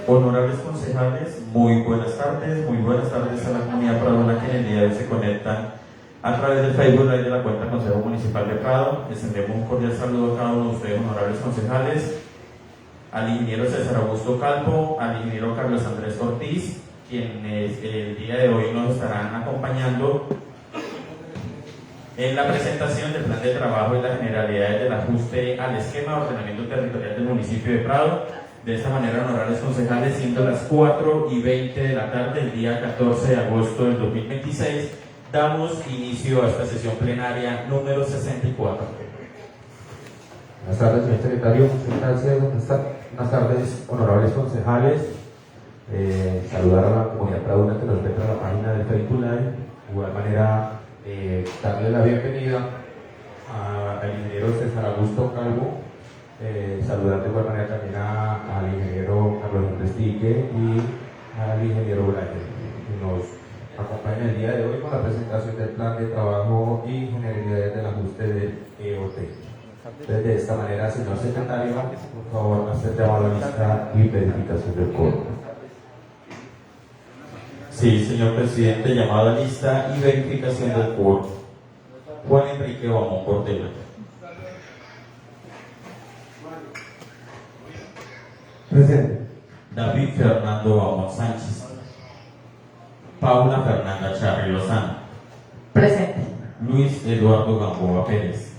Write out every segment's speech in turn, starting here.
Honorables concejales, muy buenas tardes a la comunidad pradona que en el día de hoy se conectan a través del Facebook Live de la cuenta Consejo Municipal de Prado. Les enviamos un cordial saludo a cada uno de ustedes, honorables concejales, al ingeniero César Augusto Calvo, al ingeniero Carlos Andrés Ortiz, quienes el día de hoy nos estarán acompañando en la presentación del plan de trabajo y las generalidades del ajuste al esquema de ordenamiento territorial del municipio de Prado. De esta manera, honorables concejales, siendo las 4:20 de la tarde, el día 14 de agosto del 2026, damos inicio a esta sesión plenaria número 64. Buenas tardes, señor secretario. Muchas gracias. Buenas tardes, honorables concejales. Saludar a la comunidad pradona que nos ve en la página del Facebook Live. De igual manera, darle la bienvenida al ingeniero César Augusto Calvo. Saludar de igual manera también al ingeniero Carlos Andrés Tique y al ingeniero Brian, que nos acompañan el día de hoy con la presentación del plan de trabajo y generalidades del ajuste del EOT. Entonces, de esta manera, señor secretario, por favor, hacer llamado a la lista y verificación del quórum. Sí, señor presidente, llamado a lista y verificación del quórum. Juan Enrique Bamón Portela. Presente. David Fernando Bamón Sánchez. Paula Fernanda Charri Lozano. Presente. Luis Eduardo Gamboa Pérez.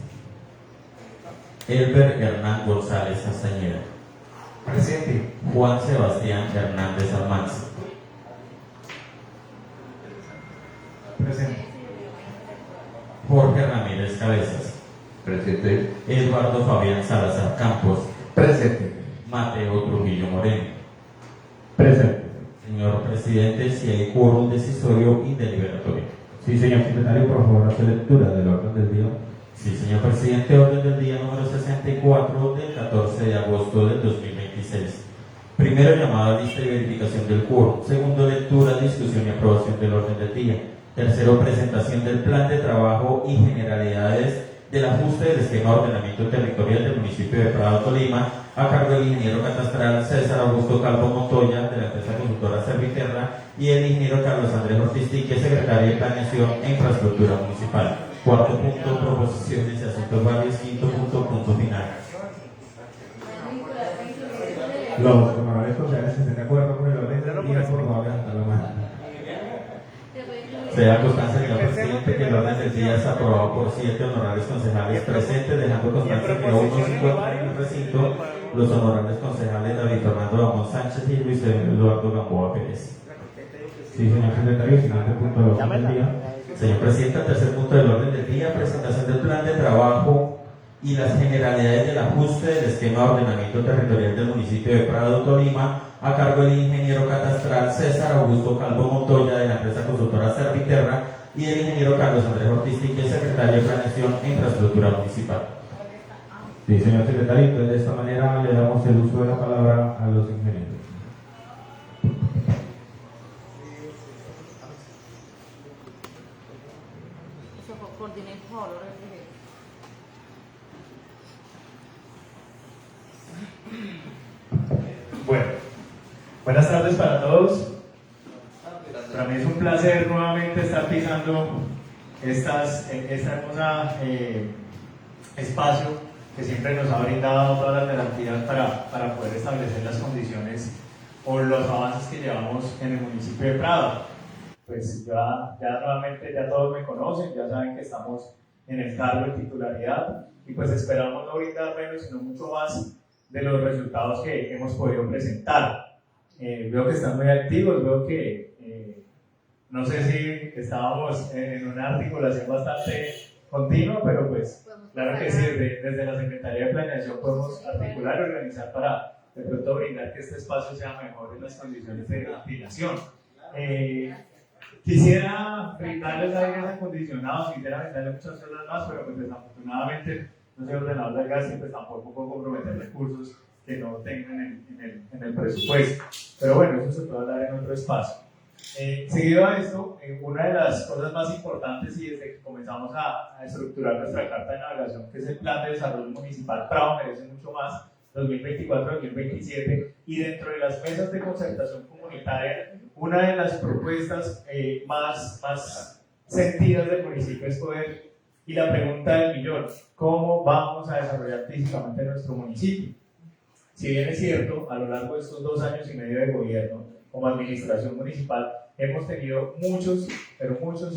Elber Hernán González Castañeda. Presente. Juan Sebastián Hernández Almanza. Presente. Jorge Ramírez Cabezas. Presente. Eduardo Fabián Salazar Campos. Presente. Mateo Trujillo Moreno. Presente. Señor presidente, si hay quórum decisorio y deliberatorio. Sí, señor secretario, por favor, hace lectura del orden del día. Sí, señor presidente, orden del día número 64 del 14 de agosto del 2026. Primero, llamada a lista y verificación del quórum. Segundo, lectura, discusión y aprobación del orden del día. Tercero, presentación del plan de trabajo y generalidades del ajuste del esquema de ordenamiento territorial del municipio de Prado, Tolima, a cargo del ingeniero catastral César Augusto Calvo Montoya, de la empresa consultora Serviterra, y el ingeniero Carlos Andrés Ortiz Tique, secretario de Planeación e Infraestructura Municipal. Cuarto punto, proposiciones y asuntos varios. Quinto punto, punto final. Los honorables concejales que estén de acuerdo con el orden del día, por favor, levantar la mano. Se da constancia, señor presidente, que el orden del día es aprobado por 7 honorables concejales presentes, dejando constancia que aún no se encuentran en el recinto los honorables concejales David Fernando Bamón Sánchez y Luis Eduardo Gamboa Pérez. Sí, señor secretario, siguiente punto del orden del día. Señor presidente, el tercer punto del orden del día, presentación del plan de trabajo y las generalidades del ajuste del esquema de ordenamiento territorial del municipio de Prado, Tolima, a cargo del ingeniero catastral César Augusto Calvo Montoya, de la empresa consultora Serviterra, y el ingeniero Carlos Andrés Ortiz Tique, secretario de Planeación e Infraestructura Municipal. Sí, señor secretario, entonces de esta manera le damos el uso de la palabra a los ingenieros. Bueno, buenas tardes para todos. Para mí es un placer nuevamente estar pisando esta hermosa espacio que siempre nos ha brindado todas las garantías para poder establecer las condiciones o los avances que llevamos en el municipio de Prado. Pues ya nuevamente ya todos me conocen, ya saben que estamos en el cargo de titularidad y pues esperamos no brindar menos sino mucho más de los resultados que hemos podido presentar. Veo que están muy activos, veo que no sé si estábamos en una articulación bastante continua, pero pues claro que sí, desde la Secretaría de Planeación podemos articular y organizar para de pronto brindar que este espacio sea mejor en las condiciones de ventilación. Quisiera brindarles aires acondicionados, quisiera brindarles muchas cosas más, pero pues desafortunadamente no soy ordenador del gas y pues tampoco puedo comprometer recursos que no tengan en el presupuesto. Pero bueno, eso se puede hablar en otro espacio. Seguido a esto, una de las cosas más importantes y desde que comenzamos a estructurar nuestra carta de navegación, que es el Plan de Desarrollo Municipal PRAO, merece mucho más, 2024-2027, y dentro de las mesas de concertación comunitaria, una de las propuestas más sentidas del municipio es poder, y la pregunta del millón, ¿cómo vamos a desarrollar físicamente nuestro municipio? Si bien es cierto, a lo largo de estos 2 años y medio de gobierno, como administración municipal, hemos tenido muchos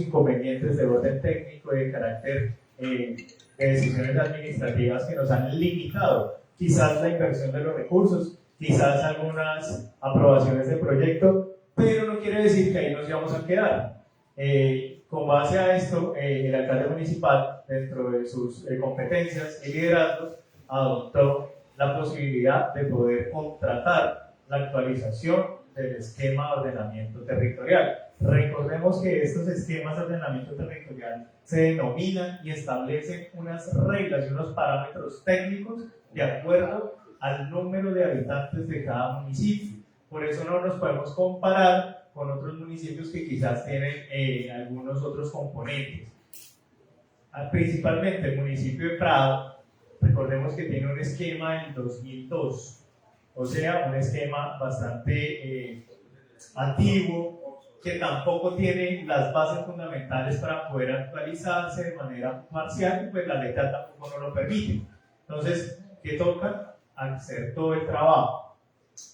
inconvenientes de orden técnico y de carácter de decisiones administrativas que nos han limitado quizás la inversión de los recursos, quizás algunas aprobaciones de proyecto, pero no quiere decir que ahí nos íbamos a quedar. Con base a esto, el alcalde municipal, dentro de sus competencias y liderazgos, adoptó la posibilidad de poder contratar la actualización del esquema de ordenamiento territorial. Recordemos que estos esquemas de ordenamiento territorial se denominan y establecen unas reglas y unos parámetros técnicos de acuerdo al número de habitantes de cada municipio. Por eso no nos podemos comparar con otros municipios que quizás tienen algunos otros componentes. Principalmente el municipio de Prado, recordemos que tiene un esquema del 2002, o sea, un esquema bastante antiguo, que tampoco tiene las bases fundamentales para poder actualizarse de manera parcial, y pues la ley tampoco nos lo permite. Entonces, ¿qué toca? Hacer todo el trabajo.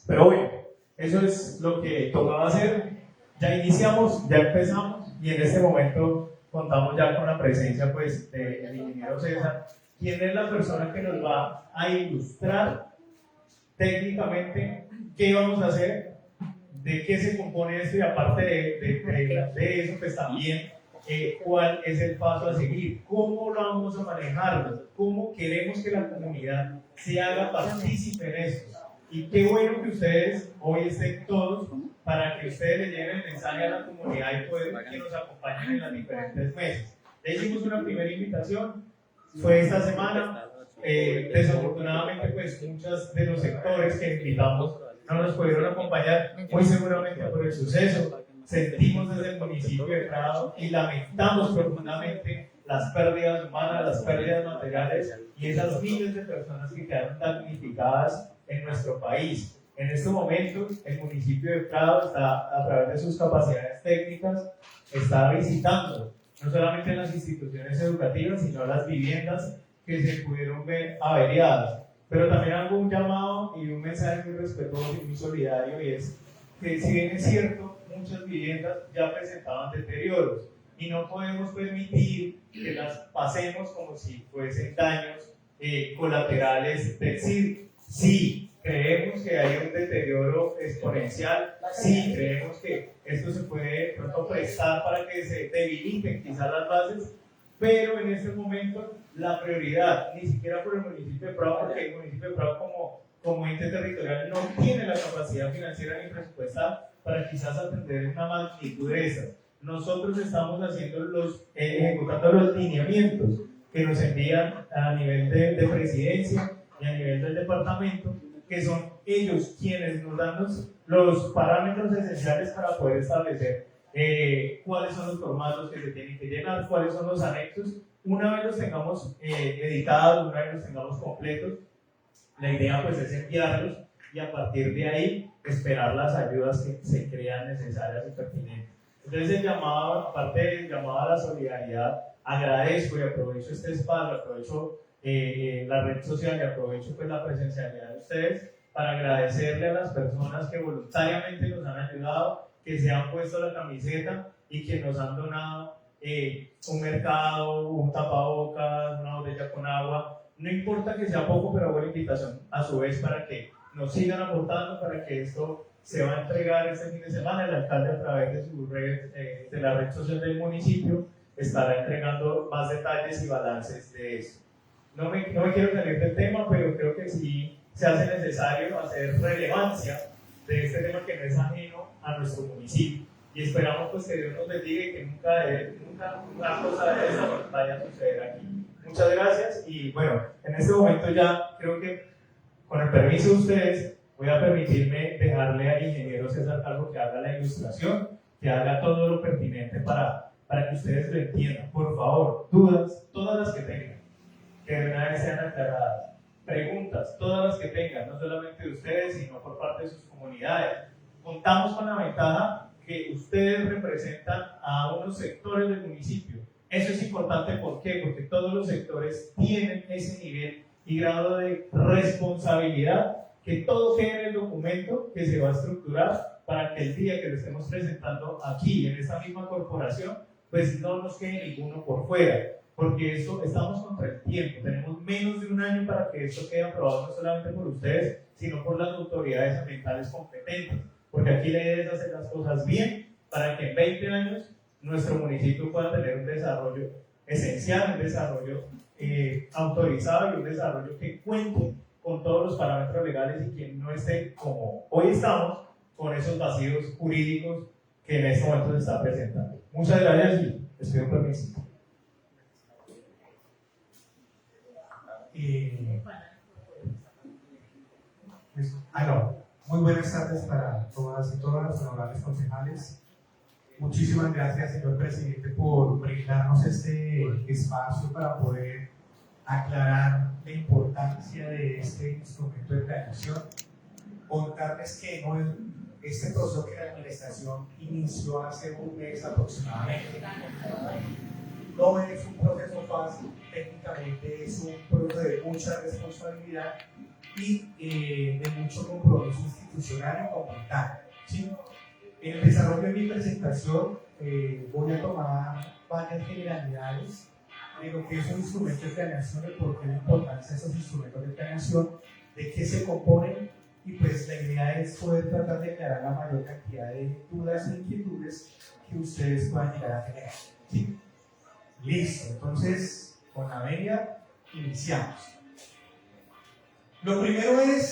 Pero bueno, eso es lo que tocaba hacer. Ya iniciamos, ya empezamos, y en este momento contamos ya con la presencia pues del ingeniero César, quien es la persona que nos va a ilustrar técnicamente qué vamos a hacer, de qué se compone esto, y aparte de eso, pues también cuál es el paso a seguir, cómo lo vamos a manejar, cómo queremos que la comunidad se haga partícipe en esto. Y qué bueno que ustedes hoy estén todos para que ustedes le lleven el mensaje a la comunidad y puedan que nos acompañen en las diferentes mesas. Ya hicimos una primera invitación, fue esta semana. Desafortunadamente, pues muchos de los sectores que invitamos no nos pudieron acompañar, muy seguramente por el suceso. Sentimos desde el municipio de Prado y lamentamos profundamente las pérdidas humanas, las pérdidas materiales y esas miles de personas que quedaron damnificadas en nuestro país. En este momento, el municipio de Prado está, a través de sus capacidades técnicas, está visitando no solamente las instituciones educativas, sino las viviendas que se pudieron ver averiadas. Pero también hago un llamado y un mensaje muy respetuoso y muy solidario, y es que, si bien es cierto, muchas viviendas ya presentaban deterioros y no podemos permitir que las pasemos como si fuesen daños colaterales del sismo. Sí, creemos que hay un deterioro exponencial, sí, creemos que esto se puede pronto prestar para que se debiliten quizás las bases, pero en este momento la prioridad, ni siquiera por el municipio de Prado, porque el municipio de Prado como ente territorial no tiene la capacidad financiera ni presupuestal para quizás atender una magnitud de esas. Nosotros estamos ejecutando los lineamientos que nos envían a nivel de presidencia y a nivel del departamento, que son ellos quienes nos dan los parámetros esenciales para poder establecer cuáles son los formatos que se tienen que llenar, cuáles son los anexos. Una vez los tengamos editados, una vez los tengamos completos, la idea pues es enviarlos y a partir de ahí esperar las ayudas que se crean necesarias y pertinentes. Entonces el llamado, aparte del llamado a la solidaridad, agradezco y aprovecho este espacio, aprovecho la red social y aprovecho pues la presencialidad de ustedes para agradecerle a las personas que voluntariamente nos han ayudado, que se han puesto la camiseta y que nos han donado un mercado, un tapabocas, una botella con agua. No importa que sea poco, pero hago la invitación a su vez para que nos sigan aportando, para que esto se va a entregar este fin de semana. El alcalde, a través de su red, de la red social del municipio, estará entregando más detalles y balances de eso. No me quiero salir del tema, pero creo que sí se hace necesario hacer relevancia de este tema que no es ajeno a nuestro municipio. Y esperamos pues que Dios nos bendiga y que nunca una cosa de esa vaya a suceder aquí. Muchas gracias y bueno, en este momento ya creo que con el permiso de ustedes voy a permitirme dejarle al ingeniero César Calvo que haga la ilustración, que haga todo lo pertinente para que ustedes lo entiendan. Por favor, dudas, todas las que tengan, que de una vez sean aclaradas. Preguntas, todas las que tengan, no solamente de ustedes, sino por parte de sus comunidades. Contamos con la ventaja que ustedes representan a unos sectores del municipio. Eso es importante, ¿por qué? Porque todos los sectores tienen ese nivel y grado de responsabilidad, que todo quede en el documento que se va a estructurar para que el día que lo estemos presentando aquí, en esta misma corporación, pues no nos quede ninguno por fuera, porque eso, estamos contra el tiempo, tenemos menos de un año para que esto quede aprobado no solamente por ustedes, sino por las autoridades ambientales competentes, porque aquí la idea es hacer las cosas bien, para que en 20 años nuestro municipio pueda tener un desarrollo esencial, un desarrollo autorizado y un desarrollo que cuente con todos los parámetros legales y que no esté como hoy estamos con esos vacíos jurídicos que en este momento se está presentando. Muchas gracias y les pido permiso. Muy buenas tardes para todas y todas los honorables concejales. Muchísimas gracias, señor presidente, por brindarnos este espacio para poder aclarar la importancia de este instrumento de planeación. Contarles que este proceso que la administración inició hace un mes aproximadamente no es un proceso fácil, técnicamente es un proceso de mucha responsabilidad y de mucho compromiso institucional y comunitario, ¿sí? En el desarrollo de mi presentación voy a tomar varias generalidades de lo que es un instrumento de planeación, de por qué la importancia de esos instrumentos de planeación, de qué se componen, y pues la idea es poder tratar de aclarar la mayor cantidad de dudas e inquietudes que ustedes puedan llegar a tener, ¿sí? Listo, entonces con la venia iniciamos. Lo primero es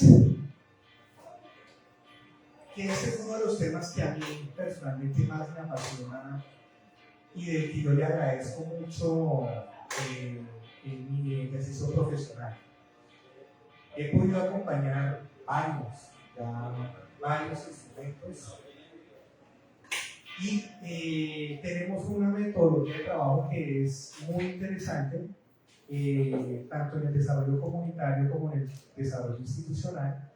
que este es uno de los temas que a mí personalmente más me apasiona y del que yo le agradezco mucho en mi ejercicio profesional. He podido acompañar varios instrumentos y tenemos una metodología de trabajo que es muy interesante, tanto en el desarrollo comunitario como en el desarrollo institucional,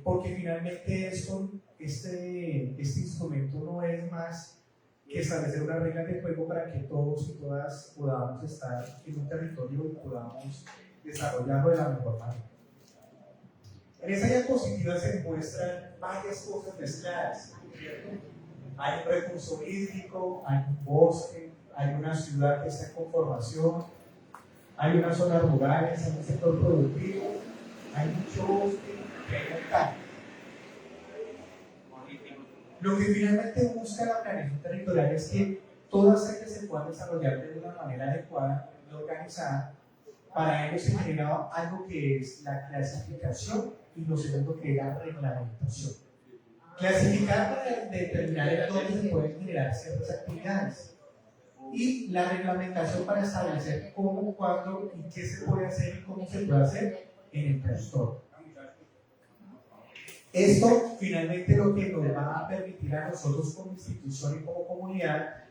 porque finalmente este instrumento no es más que establecer unas reglas de juego para que todos y todas podamos estar en un territorio y podamos desarrollarlo de la mejor manera. En esa diapositiva se muestran varias cosas mezcladas, ¿cierto? Hay un recurso hídrico, hay un bosque, hay una ciudad que está en conformación, hay unas zonas rurales, hay un sector productivo, hay mucho bosque, hay montaña. Lo que finalmente busca la planeación territorial es que todas ellas se puedan desarrollar de una manera adecuada y organizada. Para ello se genera algo que es la clasificación y lo segundo que es la reglamentación. Clasificar para determinar en dónde se pueden generar ciertas actividades y la reglamentación para establecer cómo, cuándo y qué se puede hacer y cómo se puede hacer en el trastorno. Esto finalmente lo que nos va a permitir a nosotros como institución y como comunidad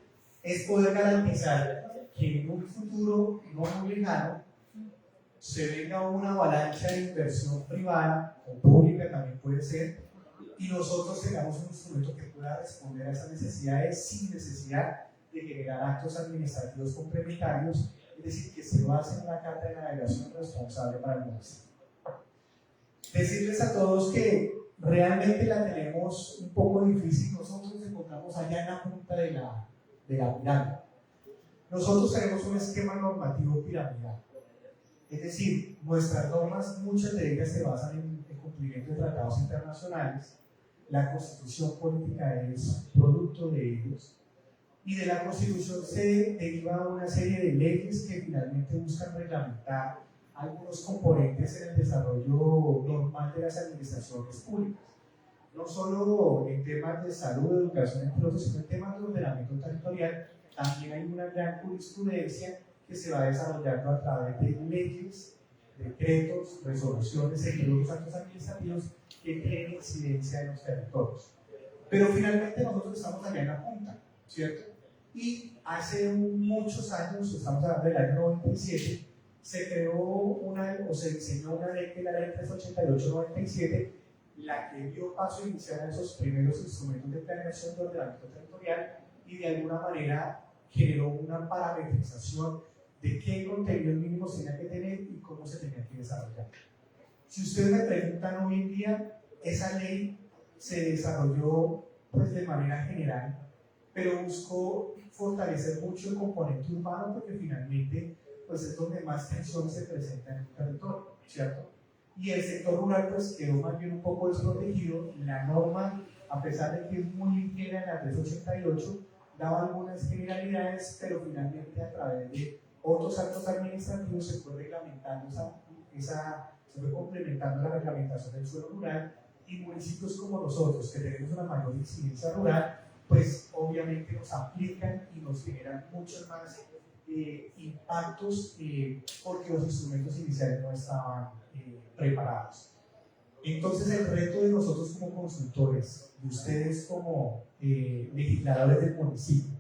es poder garantizar que en un futuro no muy lejano se venga una avalancha de inversión privada o pública también puede ser, y nosotros tengamos un instrumento que pueda responder a esas necesidades sin necesidad de generar actos administrativos complementarios, es decir, que se base en una carta de navegación responsable para el municipio. Decirles a todos que realmente la tenemos un poco difícil. Nosotros nos encontramos allá en la punta de la pirámide. Nosotros tenemos un esquema normativo piramidal, es decir, nuestras normas, muchas de ellas se basan en el cumplimiento de tratados internacionales. La Constitución política es producto de ellos, y de la Constitución se deriva una serie de leyes que finalmente buscan reglamentar algunos componentes en el desarrollo normal de las administraciones públicas. No solo en temas de salud, educación, entre otros, sino en temas de ordenamiento territorial, también hay una gran jurisprudencia que se va desarrollando a través de leyes, decretos, resoluciones, entre otros actos administrativos que tienen incidencia en los territorios. Pero finalmente nosotros estamos allá en la punta, ¿cierto? Y hace muchos años, estamos hablando del año 97, se creó se diseñó una ley que es la ley 388-97, la que dio paso inicial a esos primeros instrumentos de planeación de ordenamiento territorial y de alguna manera generó una parametrización de qué contenidos mínimos tenía que tener y cómo se tenía que desarrollar. Si ustedes me preguntan hoy en día, esa ley se desarrolló pues, de manera general, pero buscó fortalecer mucho el componente urbano porque finalmente pues, es donde más tensiones se presentan en el territorio, ¿cierto? Y el sector rural pues quedó más bien un poco desprotegido. La norma, a pesar de que es muy ligera en la 388, daba algunas generalidades, pero finalmente a través de otros actos administrativos se fue reglamentando se fue complementando la reglamentación del suelo rural, y municipios como nosotros, que tenemos una mayor incidencia rural, pues obviamente nos aplican y nos generan muchos más impactos porque los instrumentos iniciales no estaban preparados. Entonces el reto de nosotros como consultores, de ustedes como legisladores del municipio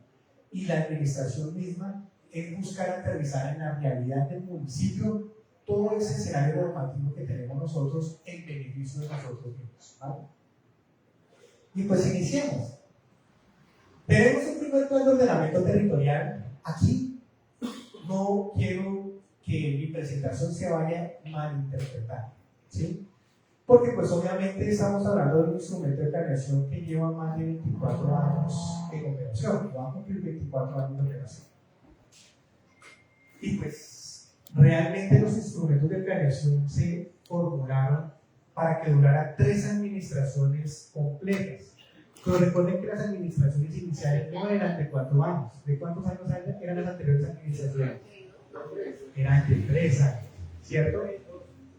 y la administración misma, es buscar aterrizar en la realidad del municipio todo ese escenario normativo que tenemos nosotros en beneficio de nosotros mismos, ¿vale? Y pues iniciemos. Tenemos un primer plan de ordenamiento territorial. Aquí no quiero que mi presentación se vaya malinterpretada, ¿sí? Porque pues obviamente estamos hablando de un instrumento de planeación que lleva más de 24 años de operación, va a cumplir 24 años de operación. Y pues realmente los instrumentos de planeación se formularon para que durara 3 administraciones completas. Pero recuerden que las administraciones iniciales no eran de 4 años. ¿De cuántos años eran las anteriores administraciones? Eran de 3 años, ¿cierto?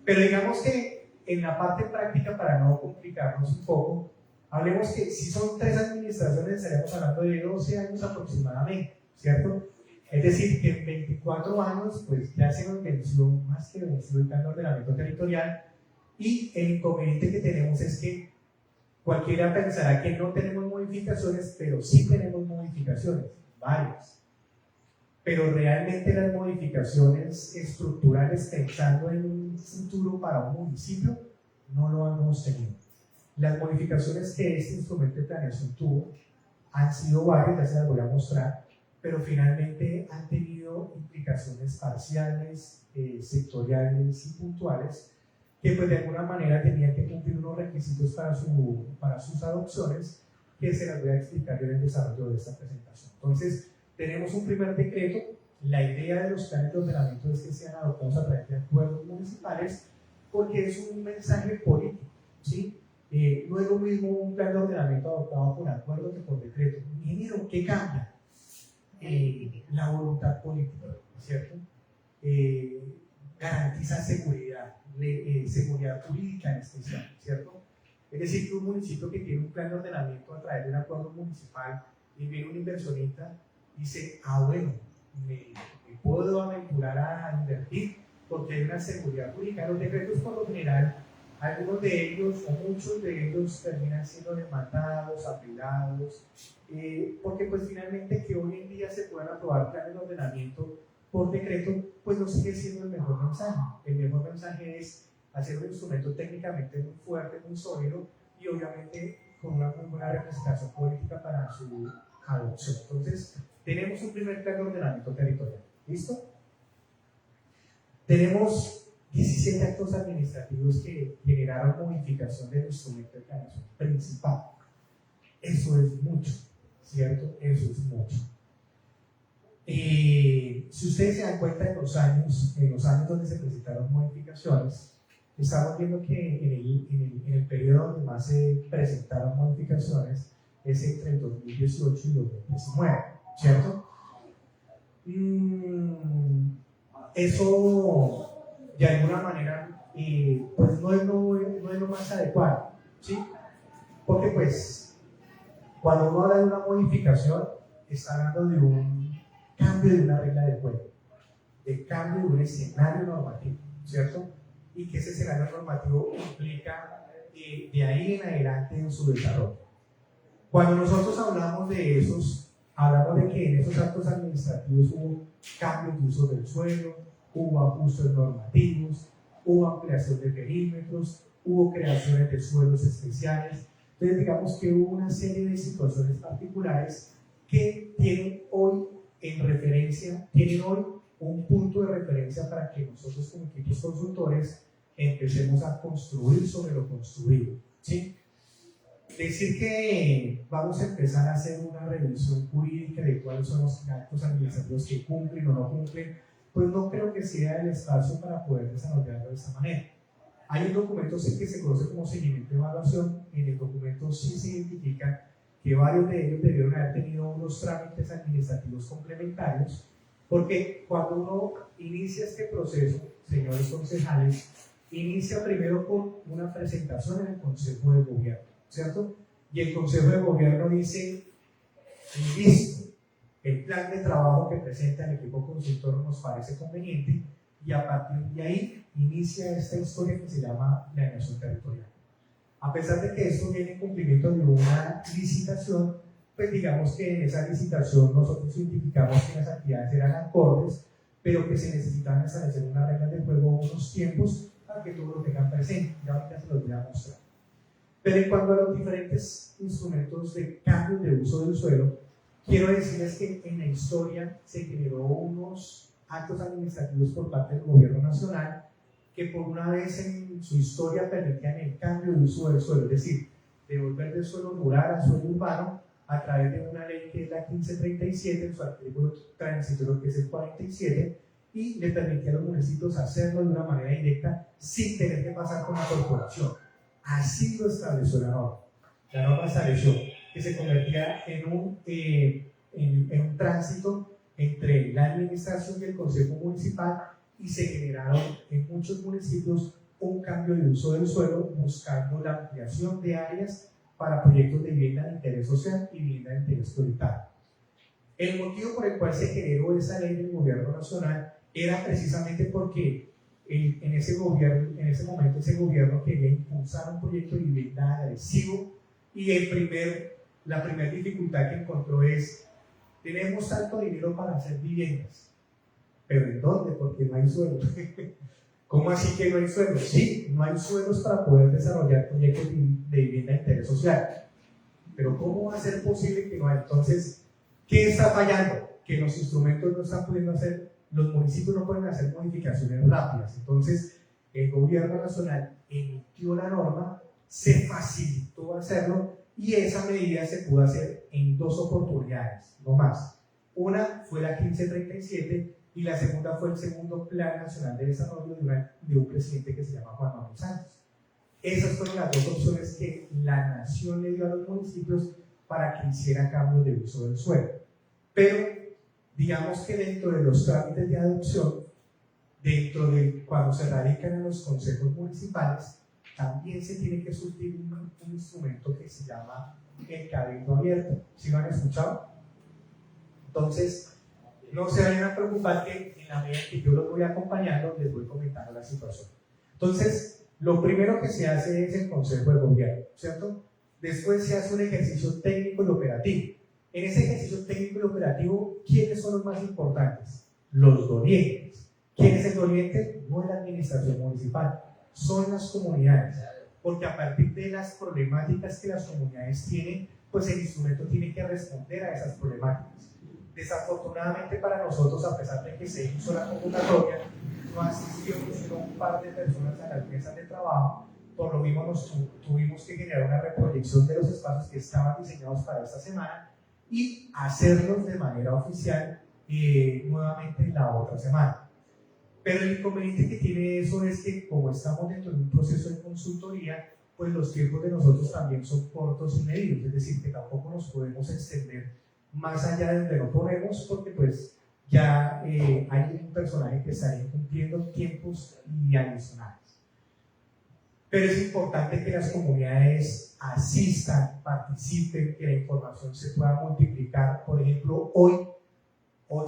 Pero digamos que en la parte práctica, para no complicarnos un poco, hablemos que si son 3 administraciones, estaremos hablando de 12 años aproximadamente, ¿cierto? Es decir, que en 24 años, pues ya se nos venció, más que venció el plan de ordenamiento territorial, y el inconveniente que tenemos es que cualquiera pensará que no tenemos modificaciones, pero sí tenemos modificaciones, varias. Pero realmente las modificaciones estructurales, pensando en un futuro para un municipio, no lo hemos tenido. Las modificaciones que este instrumento de planeación tuvo han sido varias, ya se las voy a mostrar, pero finalmente han tenido implicaciones parciales, sectoriales y puntuales, que pues de alguna manera tenían que cumplir unos requisitos para sus adopciones, que se las voy a explicar yo en el desarrollo de esta presentación. Entonces, tenemos un primer decreto. La idea de los planes de ordenamiento es que sean adoptados a través de acuerdos municipales, porque es un mensaje político, ¿sí? No es lo mismo un plan de ordenamiento adoptado por acuerdo que por decreto. Ingeniero, ¿qué cambia? La voluntad política, ¿cierto? Garantiza seguridad, seguridad jurídica en especial, ¿cierto? Es decir, que un municipio que tiene un plan de ordenamiento a través de un acuerdo municipal y viene un inversionista, dice, bueno, me puedo aventurar a invertir porque hay una seguridad jurídica. Los decretos por lo general, algunos de ellos o muchos de ellos terminan siendo demandados, apelados, porque pues finalmente que hoy en día se puedan aprobar planes de ordenamiento por decreto, pues no sigue siendo el mejor mensaje. El mejor mensaje es hacer un instrumento técnicamente muy fuerte, muy sólido y obviamente con una muy buena representación política para su adopción. Entonces, tenemos un primer plan de ordenamiento territorial. ¿Listo? Tenemos 17 actos administrativos que generaron modificación del instrumento de planeación principal. Eso es mucho, ¿cierto? Eso es mucho. Si ustedes se dan cuenta en los años donde se presentaron modificaciones, estamos viendo que en el periodo donde más se presentaron modificaciones es entre el 2018 y 2019, ¿cierto? Eso de alguna manera pues no es lo más adecuado, ¿sí? Porque pues cuando uno habla de una modificación está hablando de un cambio de una regla de juego, de cambio de un escenario normativo, ¿cierto? Y que ese escenario normativo implica de ahí en adelante en su desarrollo. Cuando nosotros hablamos de esos, hablamos de que en esos actos administrativos hubo cambios de uso del suelo, hubo ajustes normativos, hubo ampliación de perímetros, hubo creaciones de suelos especiales. Entonces digamos que hubo una serie de situaciones particulares que tienen hoy en referencia, tienen hoy un punto de referencia para que nosotros como equipos consultores empecemos a construir sobre lo construido, ¿sí? Decir que vamos a empezar a hacer una revisión jurídica de cuáles son los actos administrativos que cumplen o no cumplen, pues no creo que sea el espacio para poder desarrollarlo de esta manera. Hay un documento que se conoce como seguimiento de evaluación. En el documento sí se identifica que varios de ellos debieron haber tenido unos trámites administrativos complementarios, porque cuando uno inicia este proceso, señores concejales, inicia primero con una presentación en el Consejo de Gobierno, ¿cierto? Y el Consejo de Gobierno dice, listo, el plan de trabajo que presenta el equipo consultor nos parece conveniente, y a partir de ahí inicia esta historia que se llama planeación territorial. A pesar de que esto viene en cumplimiento de una licitación, pues digamos que en esa licitación nosotros identificamos que las actividades eran acordes, pero que se necesitaban establecer unas reglas de juego, unos tiempos, para que todos lo tengan presente. Ya ahorita se los voy a mostrar. Pero en cuanto a los diferentes instrumentos de cambio de uso del suelo, quiero decirles que en la historia se generó unos actos administrativos por parte del gobierno nacional que por una vez en su historia permitían el cambio de uso del suelo, es decir, devolver del suelo rural al suelo urbano a través de una ley que es la 1537, en su artículo transitorio que es el 47, y le permitía a los municipios hacerlo de una manera directa sin tener que pasar por una corporación. Así lo estableció la norma. La norma estableció que se convertía en un tránsito entre la administración y el consejo municipal, y se generaron en muchos municipios un cambio de uso del suelo buscando la ampliación de áreas para proyectos de vivienda de interés social y vivienda de interés prioritario. El motivo por el cual se generó esa ley del gobierno nacional era precisamente porque en ese momento ese gobierno quería impulsar un proyecto de vivienda agresivo, y la primera dificultad que encontró es: tenemos tanto dinero para hacer viviendas, ¿pero en dónde? Porque no hay suelo. ¿Cómo así que no hay suelos? Sí, no hay suelos para poder desarrollar proyectos de vivienda de interés social. Pero ¿cómo va a ser posible que no haya? Entonces, ¿qué está fallando? Que los instrumentos no están pudiendo hacer, los municipios no pueden hacer modificaciones rápidas. Entonces, el gobierno nacional emitió la norma, se facilitó hacerlo, y esa medida se pudo hacer en dos oportunidades, no más. Una fue la 1537 y la segunda fue el segundo Plan Nacional de Desarrollo de un presidente que se llama Juan Manuel Santos. Esas fueron las dos opciones que la nación le dio a los municipios para que hiciera cambios de uso del suelo. Pero digamos que dentro de los trámites de adopción, dentro de cuando se radican en los consejos municipales, también se tiene que surtir un instrumento que se llama el cabildo abierto. ¿Sí lo han escuchado? Entonces, no se vayan a preocupar, que en la medida que yo los voy acompañando, les voy comentando la situación. Entonces, lo primero que se hace es el Consejo de Gobierno, ¿cierto? Después se hace un ejercicio técnico y operativo. En ese ejercicio técnico y operativo, ¿quiénes son los más importantes? Los dolientes. ¿Quién es el doliente? No es la administración municipal, son las comunidades. Porque a partir de las problemáticas que las comunidades tienen, pues el instrumento tiene que responder a esas problemáticas. Desafortunadamente para nosotros, a pesar de que se hizo la convocatoria, no asistió sino un par de personas a las mesas de trabajo. Por lo mismo tuvimos que generar una reproyección de los espacios que estaban diseñados para esta semana y hacerlos de manera oficial nuevamente la otra semana. Pero el inconveniente que tiene eso es que, como estamos dentro de un proceso de consultoría, pues los tiempos de nosotros también son cortos y medidos, es decir, que tampoco nos podemos extender más allá de donde no podemos, porque pues ya hay un personaje que está cumpliendo tiempos y adicionales. Pero es importante que las comunidades asistan, participen, que la información se pueda multiplicar. Por ejemplo, hoy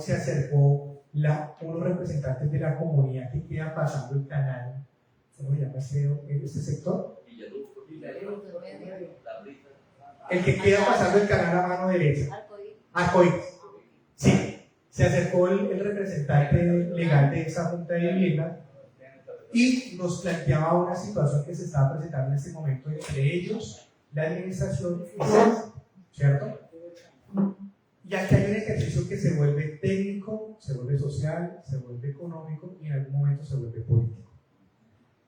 se acercó unos representantes de la comunidad que queda pasando el canal, ¿cómo se llama este sector? El que queda pasando el canal a mano derecha. Arcoíris. Sí, se acercó el representante legal de esa Junta de Vivienda y nos planteaba una situación que se estaba presentando en este momento entre ellos, la administración y SES, ¿cierto? Y aquí hay un ejercicio que se vuelve técnico, se vuelve social, se vuelve económico y en algún momento se vuelve político.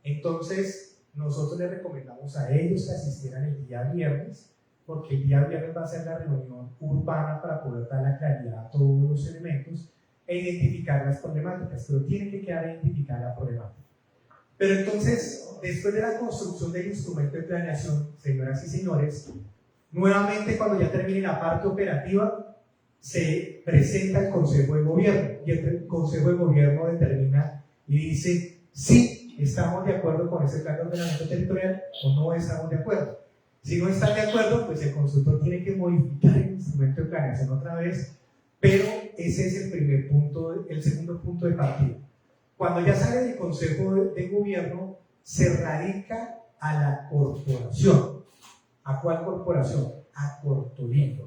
Entonces, nosotros les recomendamos a ellos que asistieran el día viernes, porque el día viernes va a ser la reunión urbana para poder dar la claridad a todos los elementos e identificar las problemáticas, pero tiene que quedar identificada la problemática. Pero entonces, después de la construcción del instrumento de planeación, señoras y señores, nuevamente cuando ya termine la parte operativa, se presenta el Consejo de Gobierno y el Consejo de Gobierno determina y dice si estamos de acuerdo con ese plan de ordenamiento territorial o no estamos de acuerdo. Si no están de acuerdo, pues el consultor tiene que modificar el instrumento de planeación otra vez, pero ese es el primer punto, el segundo punto de partida. Cuando ya sale del Consejo de Gobierno, se radica a la corporación. ¿A cuál corporación? A Cortolima.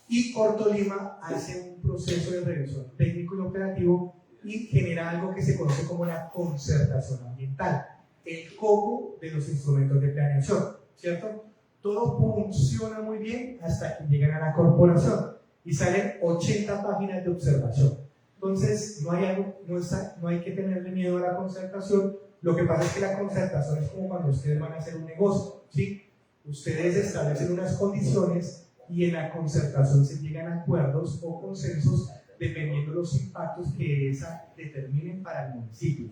Y Cortolima hace un proceso de revisión técnico y operativo y genera algo que se conoce como la concertación ambiental, el coco de los instrumentos de planeación, ¿cierto? Todo funciona muy bien hasta que llegan a la corporación y salen 80 páginas de observación. Entonces, no hay que tenerle miedo a la concertación. Lo que pasa es que la concertación es como cuando ustedes van a hacer un negocio, ¿sí? Ustedes establecen unas condiciones y en la concertación se llegan a acuerdos o consensos dependiendo de los impactos que esa determinen para el municipio.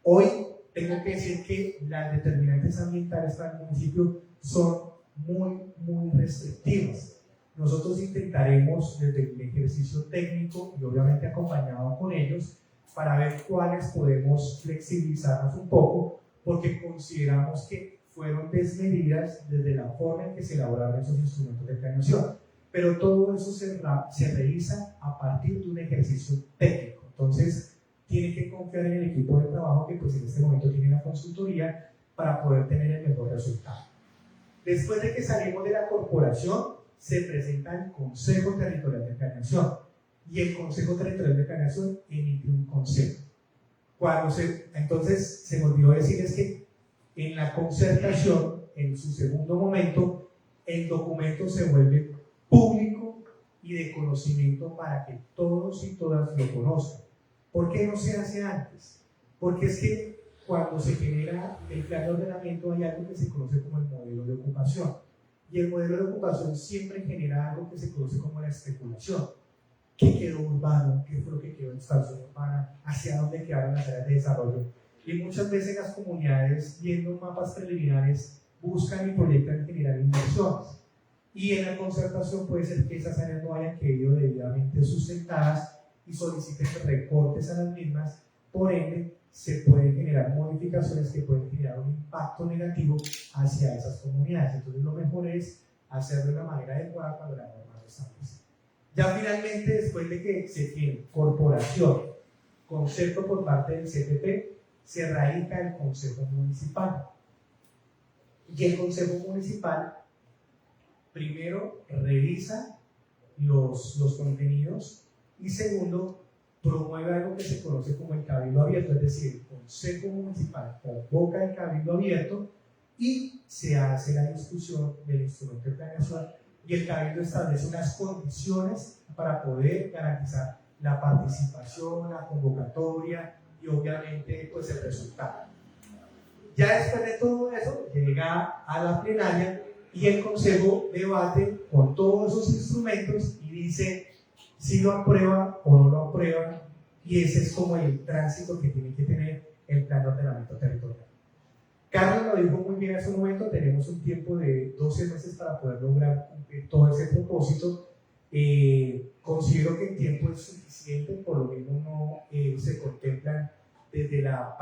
Hoy tengo que decir que las determinantes ambientales para el municipio son muy restrictivas. Nosotros intentaremos desde el ejercicio técnico y obviamente acompañado con ellos para ver cuáles podemos flexibilizarnos un poco, porque consideramos que fueron desmedidas desde la forma en que se elaboraron esos instrumentos de planeación. Pero todo eso se revisa a partir de un ejercicio técnico. Entonces, tiene que confiar en el equipo de trabajo que pues en este momento tiene la consultoría para poder tener el mejor resultado. Después de que salimos de la corporación, se presenta el Consejo Territorial de Planeación y el Consejo Territorial de Planeación emite un consejo. Entonces, se me olvidó decirles que en la concertación, en su segundo momento, el documento se vuelve público y de conocimiento para que todos y todas lo conozcan. ¿Por qué no se hace antes? Porque es que cuando se genera el plan de ordenamiento hay algo que se conoce como el modelo de ocupación. Y el modelo de ocupación siempre genera algo que se conoce como la especulación. ¿Qué quedó urbano? ¿Qué fue lo que quedó en expansión urbana? ¿Hacia dónde quedaron las áreas de desarrollo? Y muchas veces las comunidades, viendo mapas preliminares, buscan y proyectan generar inversiones. Y en la concertación puede ser que esas áreas no hayan quedado debidamente sustentadas y soliciten recortes a las mismas. Por ende, se pueden generar modificaciones que pueden generar un impacto negativo hacia esas comunidades. Entonces, lo mejor es hacerlo de una manera adecuada cuando la norma lo establece. Ya finalmente, después de que se tiene corporación, concepto por parte del CPP, se radica el Consejo Municipal. Y el Consejo Municipal primero revisa los contenidos y segundo promueve algo que se conoce como el cabildo abierto, es decir, el Consejo Municipal convoca el cabildo abierto y se hace la discusión del instrumento de planeación y el cabildo establece unas condiciones para poder garantizar la participación, la convocatoria y obviamente pues el resultado. Ya después de todo eso llega a la plenaria y el Consejo debate con todos esos instrumentos y dice si lo aprueba o no lo aprueba, y ese es como el tránsito que tiene que tener el plan de ordenamiento territorial. Carlos lo dijo muy bien hace un momento, tenemos un tiempo de 12 meses para poder lograr cumplir todo ese propósito, Considero que el tiempo es suficiente, por lo mismo no se contemplan desde la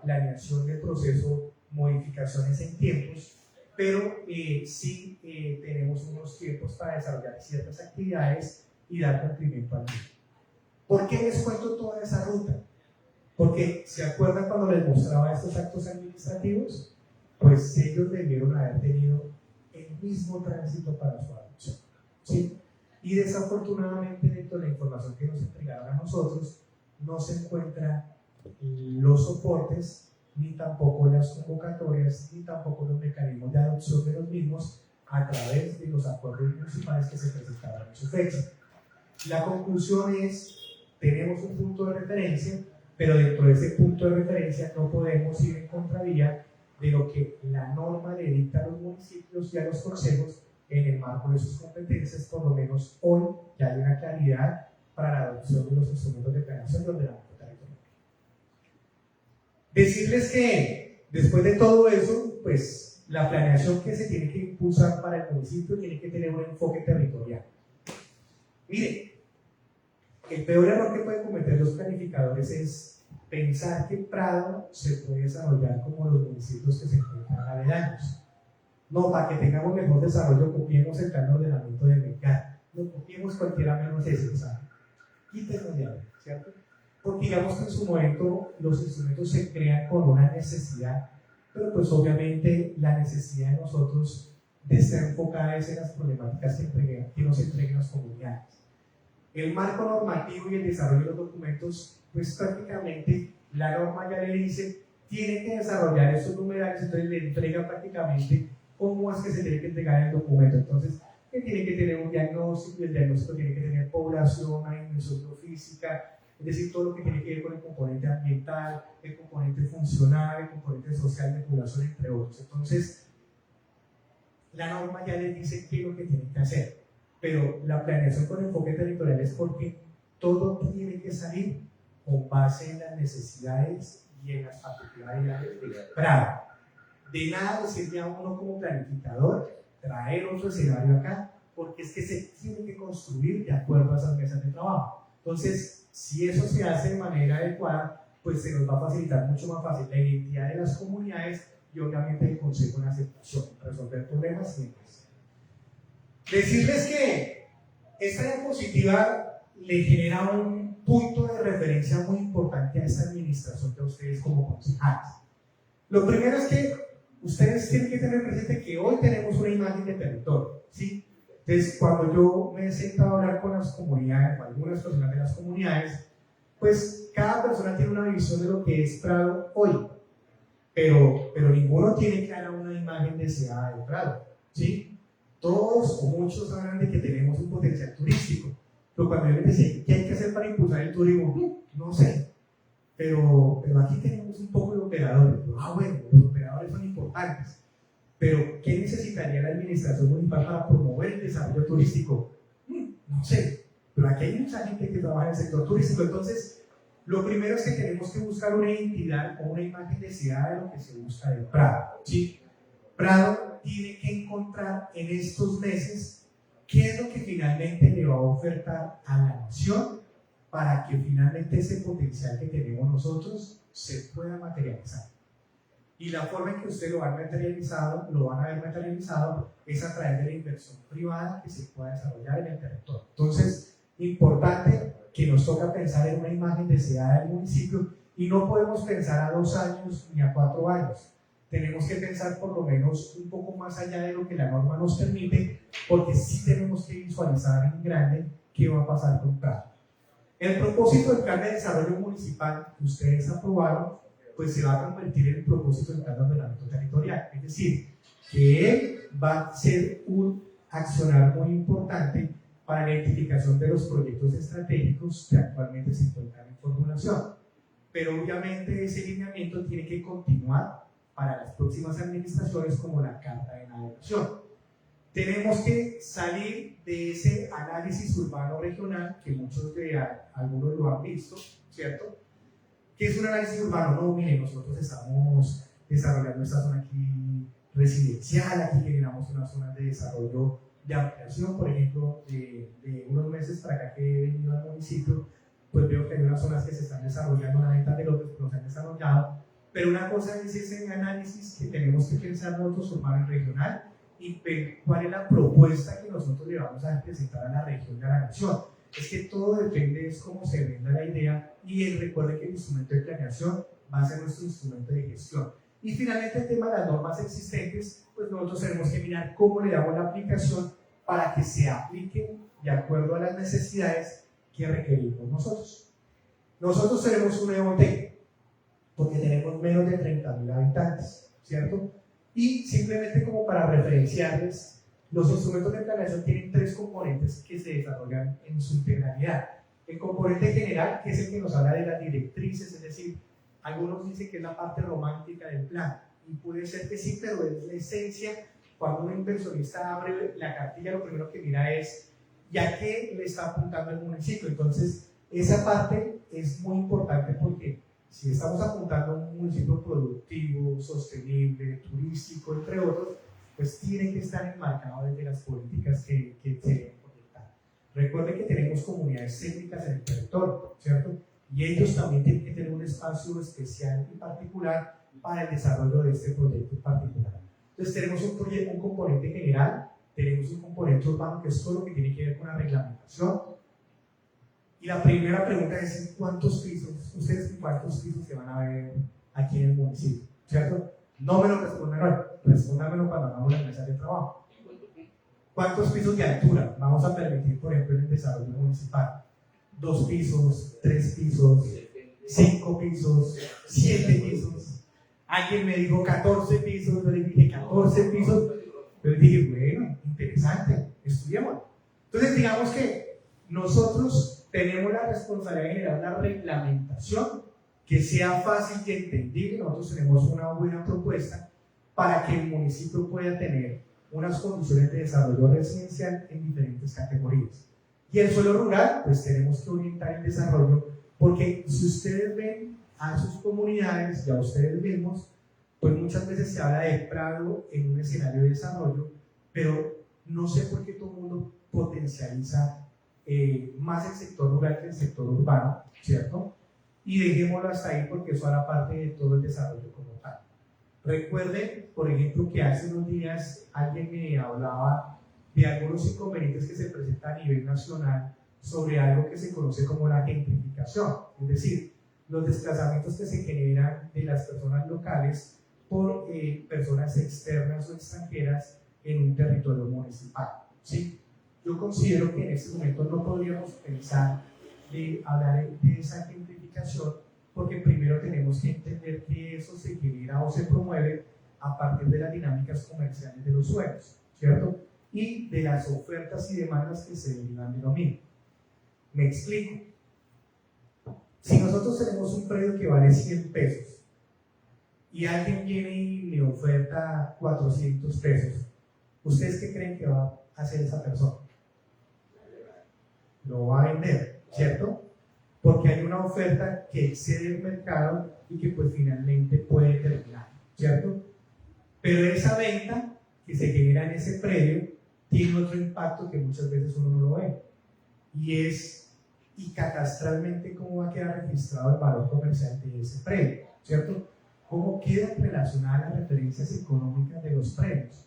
planeación del proceso modificaciones en tiempos, pero sí tenemos unos tiempos para desarrollar ciertas actividades y dar cumplimiento al mismo. ¿Por qué les cuento toda esa ruta? Porque, ¿se acuerdan cuando les mostraba estos actos administrativos? Pues ellos debieron haber tenido el mismo tránsito para su adopción, ¿sí? Y desafortunadamente, dentro de la información que nos entregaron a nosotros, no se encuentran los soportes, ni tampoco las convocatorias, ni tampoco los mecanismos de adopción de los mismos a través de los acuerdos municipales que se presentaron en su fecha. La conclusión es, tenemos un punto de referencia, pero dentro de ese punto de referencia no podemos ir en contravía de lo que la norma le dicta a los municipios y a los consejos en el marco de sus competencias. Por lo menos hoy ya hay una claridad para la adopción de los instrumentos de planeación y ordenamiento territorial. Decirles que después de todo eso, pues la planeación que se tiene que impulsar para el municipio tiene que tener un enfoque territorial. Miren, el peor error que pueden cometer los planificadores es pensar que Prado se puede desarrollar como los municipios que se encuentran aledaños. No, para que tengamos mejor desarrollo, copiemos el plan de ordenamiento de mercado. No copiemos cualquiera menos ese, ¿sabes? Quítenos de ahí, ¿cierto? Porque digamos que en su momento los instrumentos se crean con una necesidad, pero pues obviamente la necesidad de nosotros de estar enfocadas en las problemáticas que nos entreguen las comunidades. El marco normativo y el desarrollo de los documentos, pues prácticamente la norma ya le dice, tiene que desarrollar estos numerarios, entonces le entrega prácticamente cómo es que se tiene que entregar el documento. Entonces, que tiene que tener un diagnóstico, y el diagnóstico tiene que tener población, dimensión geofísica, es decir, todo lo que tiene que ver con el componente ambiental, el componente funcional, el componente social de población, entre otros. Entonces, la norma ya les dice qué es lo que tienen que hacer. Pero la planeación con enfoque territorial es porque todo tiene que salir con base en las necesidades y en las particularidades de Prado. De nada le sirve a uno como planificador traer otro escenario acá, porque es que se tiene que construir de acuerdo a esas mesas de trabajo. Entonces, si eso se hace de manera adecuada, pues se nos va a facilitar mucho más fácil la identidad de las comunidades y obviamente el consejo en aceptación, resolver problemas y demás. Decirles que esta diapositiva le genera un punto de referencia muy importante a esta administración de ustedes como concejales. Lo primero es que ustedes tienen que tener presente que hoy tenemos una imagen de territorio, ¿sí? Entonces, cuando yo me he sentado a hablar con las comunidades, o algunas personas de las comunidades, pues cada persona tiene una visión de lo que es Prado hoy, pero ninguno tiene clara una imagen deseada de Prado, ¿sí? Todos o muchos hablan de que tenemos un potencial turístico, pero cuando yo les decía, ¿qué hay que hacer para impulsar el turismo? No sé, pero aquí tenemos un poco de operadores. Bueno, los operadores son importantes, pero ¿qué necesitaría la administración municipal para promover el desarrollo turístico? No sé, pero aquí hay mucha gente que trabaja en el sector turístico. Entonces, lo primero es que tenemos que buscar una identidad o una imagen deseada de lo que se busca de Prado, ¿sí? Prado tiene que encontrar en estos meses qué es lo que finalmente le va a ofertar a la nación para que finalmente ese potencial que tenemos nosotros se pueda materializar. Y la forma en que ustedes lo van a ver materializado es a través de la inversión privada que se pueda desarrollar en el territorio. Entonces, importante que nos toca pensar en una imagen deseada del municipio y no podemos pensar a 2 años ni a 4 años. Tenemos que pensar por lo menos un poco más allá de lo que la norma nos permite, porque sí tenemos que visualizar en grande qué va a pasar con Prado. El propósito del plan de desarrollo municipal que ustedes aprobaron, pues se va a convertir en el propósito del plan de ordenamiento territorial. Es decir, que él va a ser un accionar muy importante para la identificación de los proyectos estratégicos que actualmente se encuentran en formulación. Pero obviamente ese lineamiento tiene que continuar para las próximas administraciones como la Carta de Navegación. Tenemos que salir de ese análisis urbano regional que muchos de algunos lo han visto, ¿cierto? ¿Qué es un análisis urbano? No, miren, nosotros estamos desarrollando esta zona aquí residencial, aquí generamos unas zonas de desarrollo de ampliación, por ejemplo, de unos meses para acá que he venido al municipio, pues veo que hay unas zonas que se están desarrollando, la venta de lotes que no se han desarrollado, pero una cosa es ese análisis que tenemos que pensar nosotros urbano y regional y ver cuál es la propuesta que nosotros le vamos a presentar a la región y a la nación. Es que todo depende de cómo se venda la idea y recuerde que el instrumento de planeación va a ser nuestro instrumento de gestión. Y finalmente el tema de las normas existentes, pues nosotros tenemos que mirar cómo le damos la aplicación para que se apliquen de acuerdo a las necesidades que requerimos nosotros. Nosotros tenemos un EOT, porque tenemos menos de 30.000 habitantes, ¿cierto? Y simplemente como para referenciarles, los instrumentos de planeación tienen 3 componentes que se desarrollan en su integralidad. El componente general, que es el que nos habla de las directrices, es decir, algunos dicen que es la parte romántica del plan, y puede ser que sí, pero es la esencia. Cuando un inversionista abre la cartilla, lo primero que mira es ya que le está apuntando el municipio. Entonces, esa parte es muy importante porque si estamos apuntando a un municipio productivo, sostenible, turístico, entre otros, pues tiene que estar enmarcado desde las políticas que se deben proyectar. Recuerde que tenemos comunidades técnicas en el territorio, ¿cierto? Y ellos también tienen que tener un espacio especial y particular para el desarrollo de este proyecto en particular. Entonces tenemos un componente general, tenemos un componente urbano que es todo lo que tiene que ver con la reglamentación. Y la primera pregunta es ¿cuántos pisos? ¿Ustedes cuántos pisos se van a ver aquí en el municipio? ¿Cierto? No me lo respondan hoy, respóndanmelo cuando hagamos la mesa de trabajo. ¿Cuántos pisos de altura vamos a permitir, por ejemplo, en el desarrollo municipal? 2 pisos, 3 pisos, 5 pisos, 7 pisos. Alguien me dijo 14 pisos, yo le dije 14 pisos. Yo le dije, bueno, interesante, estudiémoslo. Entonces, digamos que nosotros tenemos la responsabilidad de generar una reglamentación que sea fácil y entendible. Nosotros tenemos una buena propuesta para que el municipio pueda tener unas condiciones de desarrollo residencial en diferentes categorías. Y el suelo rural, pues tenemos que orientar el desarrollo, porque si ustedes ven a sus comunidades y a ustedes mismos, pues muchas veces se habla de prado en un escenario de desarrollo, pero no sé por qué todo el mundo potencializa más el sector rural que el sector urbano, ¿cierto? Y dejémoslo hasta ahí porque eso hará parte de todo el desarrollo como tal. Recuerden, por ejemplo, que hace unos días alguien me hablaba de algunos inconvenientes que se presentan a nivel nacional sobre algo que se conoce como la gentrificación, es decir, los desplazamientos que se generan de las personas locales por personas externas o extranjeras en un territorio municipal, ¿sí? Yo considero que en este momento no podríamos pensar de hablar de esa gentrificación porque primero tenemos que entender que eso se genera o se promueve a partir de las dinámicas comerciales de los suelos, ¿cierto? Y de las ofertas y demandas que se derivan de lo mismo. Me explico. Si nosotros tenemos un predio que vale 100 pesos y alguien viene y le oferta 400 pesos, ¿ustedes qué creen que va a hacer esa persona? Lo va a vender, ¿cierto? Porque hay una oferta que excede el mercado y que pues finalmente puede terminar, ¿cierto? Pero esa venta que se genera en ese predio tiene otro impacto que muchas veces uno no lo ve, y catastralmente cómo va a quedar registrado el valor comercial de ese predio, ¿cierto? Cómo quedan relacionadas las referencias económicas de los predios,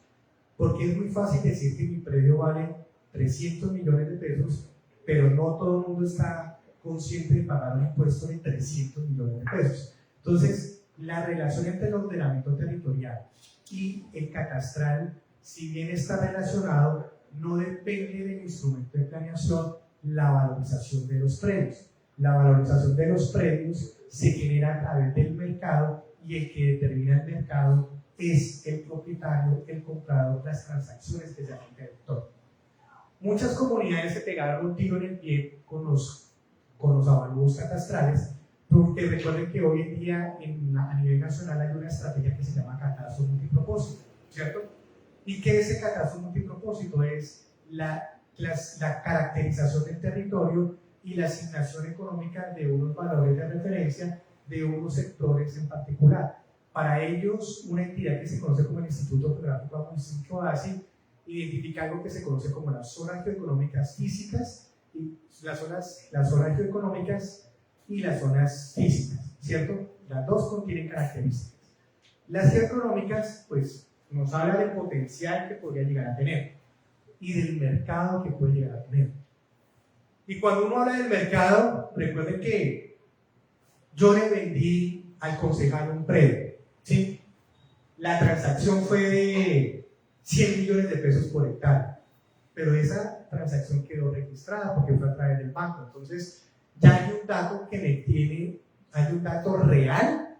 porque es muy fácil decir que mi predio vale 300 millones de pesos, pero no todo el mundo está consciente de pagar un impuesto de 300 millones de pesos. Entonces, la relación entre el ordenamiento territorial y el catastral, si bien está relacionado, no depende del instrumento de planeación, la valorización de los predios. La valorización de los predios se genera a través del mercado y el que determina el mercado es el propietario, el comprador, las transacciones que se hacen en el territorio. Muchas comunidades se pegaron un tiro en el pie con los avalúos catastrales, porque recuerden que hoy en día a nivel nacional hay una estrategia que se llama catastro multipropósito, ¿cierto? ¿Y qué es ese catastro multipropósito? Es la caracterización del territorio y la asignación económica de unos valores de referencia de unos sectores en particular. Para ellos, una entidad que se conoce como el Instituto Geográfico Municipio ASI identifica algo que se conoce como las zonas geoeconómicas físicas, y las zonas geoeconómicas y las zonas físicas, ¿cierto? Las dos contienen características. Las geoeconómicas, pues, nos habla del potencial que podría llegar a tener y del mercado que puede llegar a tener. Y cuando uno habla del mercado, recuerden que yo le vendí al concejal un predio, ¿sí? La transacción fue de 100 millones de pesos por hectárea, pero esa transacción quedó registrada porque fue a través del banco. Entonces, ya hay un dato que me tiene, hay un dato real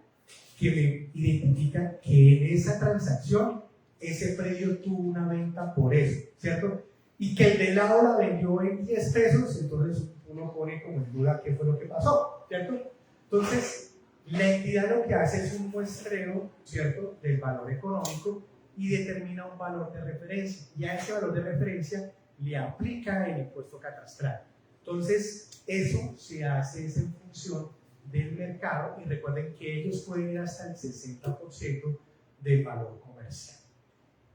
que me identifica que en esa transacción ese predio tuvo una venta por eso, ¿cierto? Y que el de lado la vendió en 10 pesos, entonces uno pone como en duda qué fue lo que pasó, ¿cierto? Entonces, la entidad lo que hace es un muestreo, ¿cierto?, del valor económico y determina un valor de referencia, y a ese valor de referencia le aplica el impuesto catastral. Entonces, eso se hace en función del mercado, y recuerden que ellos pueden ir hasta el 60% del valor comercial.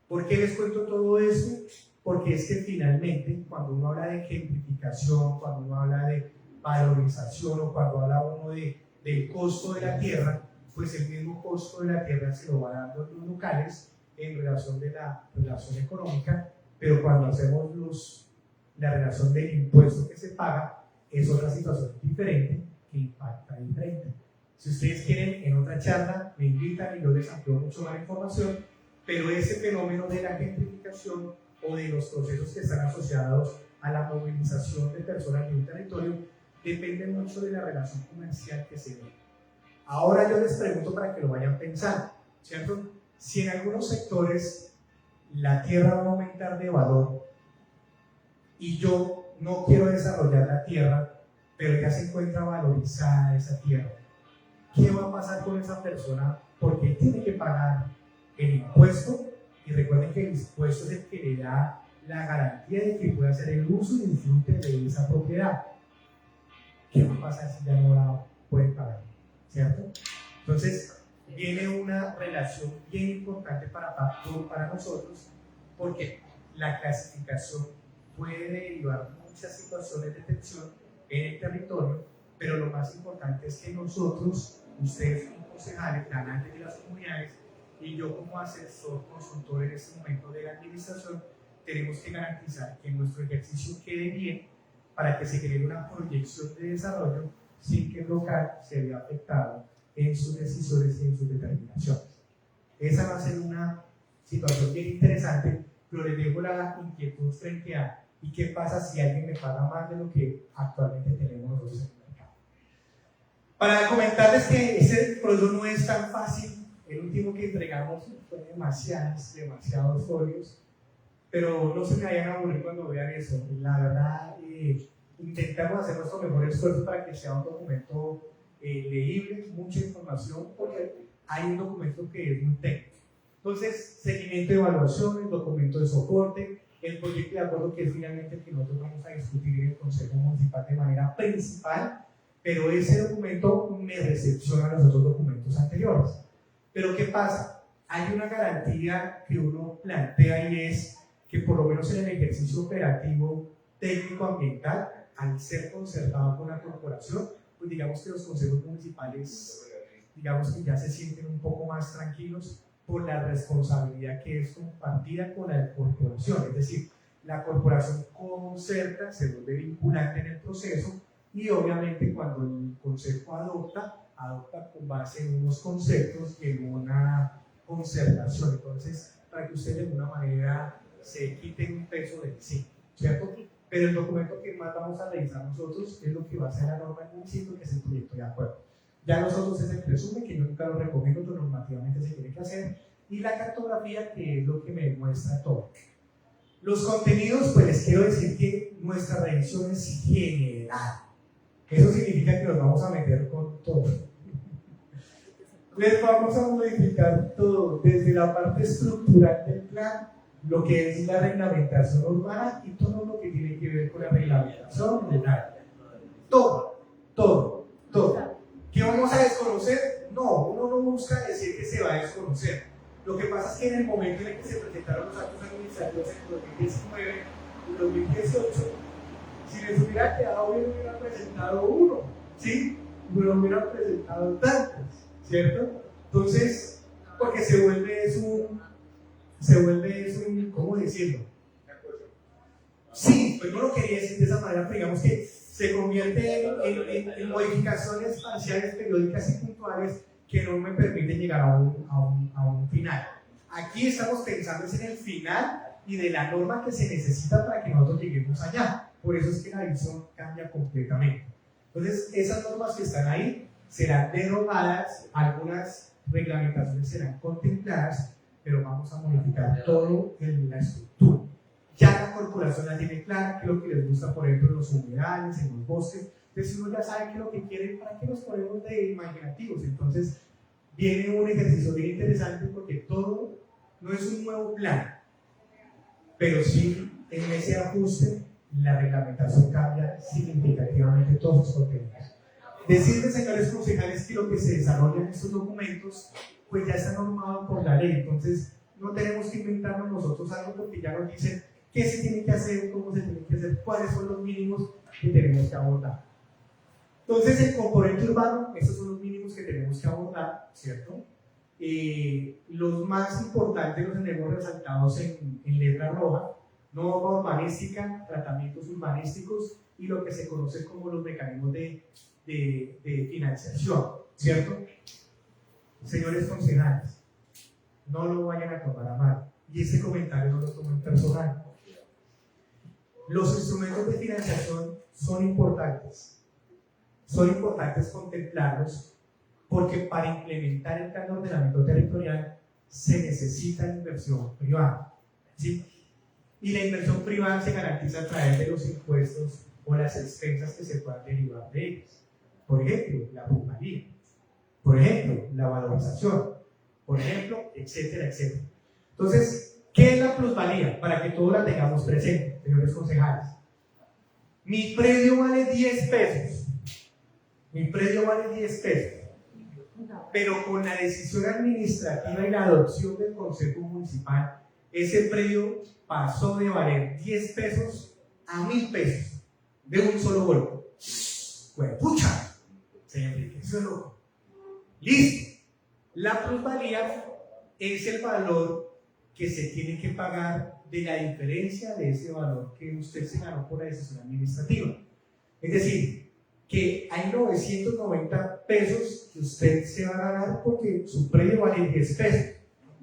¿Por qué les cuento todo esto? Porque es que finalmente, cuando uno habla de gentrificación, cuando uno habla de valorización o cuando habla uno del costo de la tierra, pues el mismo costo de la tierra se lo va dando los locales en relación de la relación económica, pero cuando hacemos la relación del impuesto que se paga, es otra situación diferente que impacta diferente. Si ustedes quieren, en otra charla me invitan y yo les amplío mucho más información, pero ese fenómeno de la gentrificación o de los procesos que están asociados a la movilización de personas de un territorio depende mucho de la relación comercial que se dé. Ahora yo les pregunto para que lo vayan pensando, ¿cierto? Si en algunos sectores la tierra va a aumentar de valor y yo no quiero desarrollar la tierra, pero ya se encuentra valorizada esa tierra, ¿qué va a pasar con esa persona? Porque tiene que pagar el impuesto, y recuerden que el impuesto es el que le da la garantía de que puede hacer el uso y disfrute de esa propiedad. ¿Qué va a pasar si ya no la puede pagar? ¿Cierto? Entonces, viene una relación bien importante para nosotros, porque la clasificación puede derivar muchas situaciones de tensión en el territorio, pero lo más importante es que nosotros, ustedes como concejales, ganantes de las comunidades, y yo como asesor, consultor en este momento de la administración, tenemos que garantizar que nuestro ejercicio quede bien para que se genere una proyección de desarrollo sin que el local se vea afectado en sus decisiones y en sus determinaciones. Esa va a ser una situación bien interesante, pero les dejo la inquietud frente a ¿y qué pasa si alguien me paga más de lo que actualmente tenemos nosotros en el mercado? Para comentarles que ese proceso no es tan fácil. El último que entregamos fue demasiados folios, pero no se me vayan a aburrir cuando vean eso. La verdad, intentamos hacer nuestro mejor esfuerzo para que sea un documento leíble, mucha información, porque hay un documento que es muy técnico. Entonces, seguimiento de evaluaciones, documento de soporte, el proyecto de acuerdo que es finalmente el que nosotros vamos a discutir en el Consejo Municipal de manera principal, pero ese documento me recepciona los otros documentos anteriores. Pero ¿qué pasa? Hay una garantía que uno plantea, y es que por lo menos en el ejercicio operativo técnico-ambiental, al ser concertado con la corporación, pues digamos que los consejos municipales, digamos que ya se sienten un poco más tranquilos por la responsabilidad que es compartida con la corporación. Es decir, la corporación concerta, se vuelve vinculante en el proceso, y obviamente cuando el consejo adopta con base en unos conceptos y en una concertación. Entonces, para que ustedes de alguna manera se quiten un peso de sí, ¿cierto? Pero el documento que más vamos a revisar nosotros es lo que va a ser la norma del municipio, que es el proyecto de acuerdo. Ya nosotros es el presumen, que yo nunca lo recomiendo, pero normativamente se tiene que hacer, y la cartografía, que es lo que me muestra todo. Los contenidos, pues les quiero decir que nuestra revisión es general. Eso significa que nos vamos a meter con todo. Les vamos a modificar todo, desde la parte estructural del plan, lo que es la reglamentación urbana y todo lo que tiene que ver con la reglamentación rural. Todo. ¿Qué vamos a desconocer? No, uno no busca decir que se va a desconocer. Lo que pasa es que en el momento en el que se presentaron los actos administrativos en 2019 y 2018, si les hubiera quedado bien, hubieran presentado uno, ¿sí? No hubieran presentado tantos, ¿cierto? Entonces, porque se vuelve ¿cómo decirlo? Sí, pues no lo quería decir de esa manera, pero digamos que se convierte en modificaciones parciales, periódicas y puntuales que no me permiten llegar a un final. Aquí estamos pensando en el final y de la norma que se necesita para que nosotros lleguemos allá. Por eso es que la visión cambia completamente. Entonces, esas normas que están ahí serán derogadas, algunas reglamentaciones serán contempladas, pero vamos a modificar todo en la estructura. Ya la corporación la tiene clara, qué es lo que les gusta, por ejemplo, en los humedales, en los bosques. Entonces uno ya sabe qué es lo que quiere, ¿para qué nos ponemos de imaginativos? Entonces viene un ejercicio bien interesante porque todo no es un nuevo plan, pero sí en ese ajuste la reglamentación cambia significativamente todos sus contenidos. Decirles, señores concejales, que lo que se desarrolla en estos documentos pues ya está normado por la ley, entonces no tenemos que inventarnos nosotros algo porque ya nos dicen qué se tiene que hacer, cómo se tiene que hacer, cuáles son los mínimos que tenemos que abordar. Entonces, el componente urbano, estos son los mínimos que tenemos que abordar, ¿cierto? Los más importantes los tenemos resaltados en letra roja: norma urbanística, tratamientos urbanísticos y lo que se conoce como los mecanismos de financiación, ¿cierto? Señores concejales, no lo vayan a tomar a mal, y ese comentario no lo tomen personal. Los instrumentos de financiación son importantes contemplarlos porque para implementar el plan de ordenamiento territorial se necesita inversión privada, ¿sí? Y la inversión privada se garantiza a través de los impuestos o las expensas que se puedan derivar de ellas. Por ejemplo, la plusvalía, por ejemplo, la valorización, por ejemplo, etcétera, etcétera. Entonces, ¿qué es la plusvalía? Para que todos la tengamos presente, señores concejales. Mi predio vale 10 pesos. Mi predio vale 10 pesos. Pero con la decisión administrativa y la adopción del Consejo Municipal, ese predio pasó de valer 10 pesos a 1.000 pesos de un solo golpe. Pues, ¡pucha! Se enriqueció loco. Listo. La plusvalía es el valor que se tiene que pagar de la diferencia de ese valor que usted se ganó por la decisión administrativa. Es decir, que hay 990 pesos que usted se va a ganar porque su predio vale 10 pesos,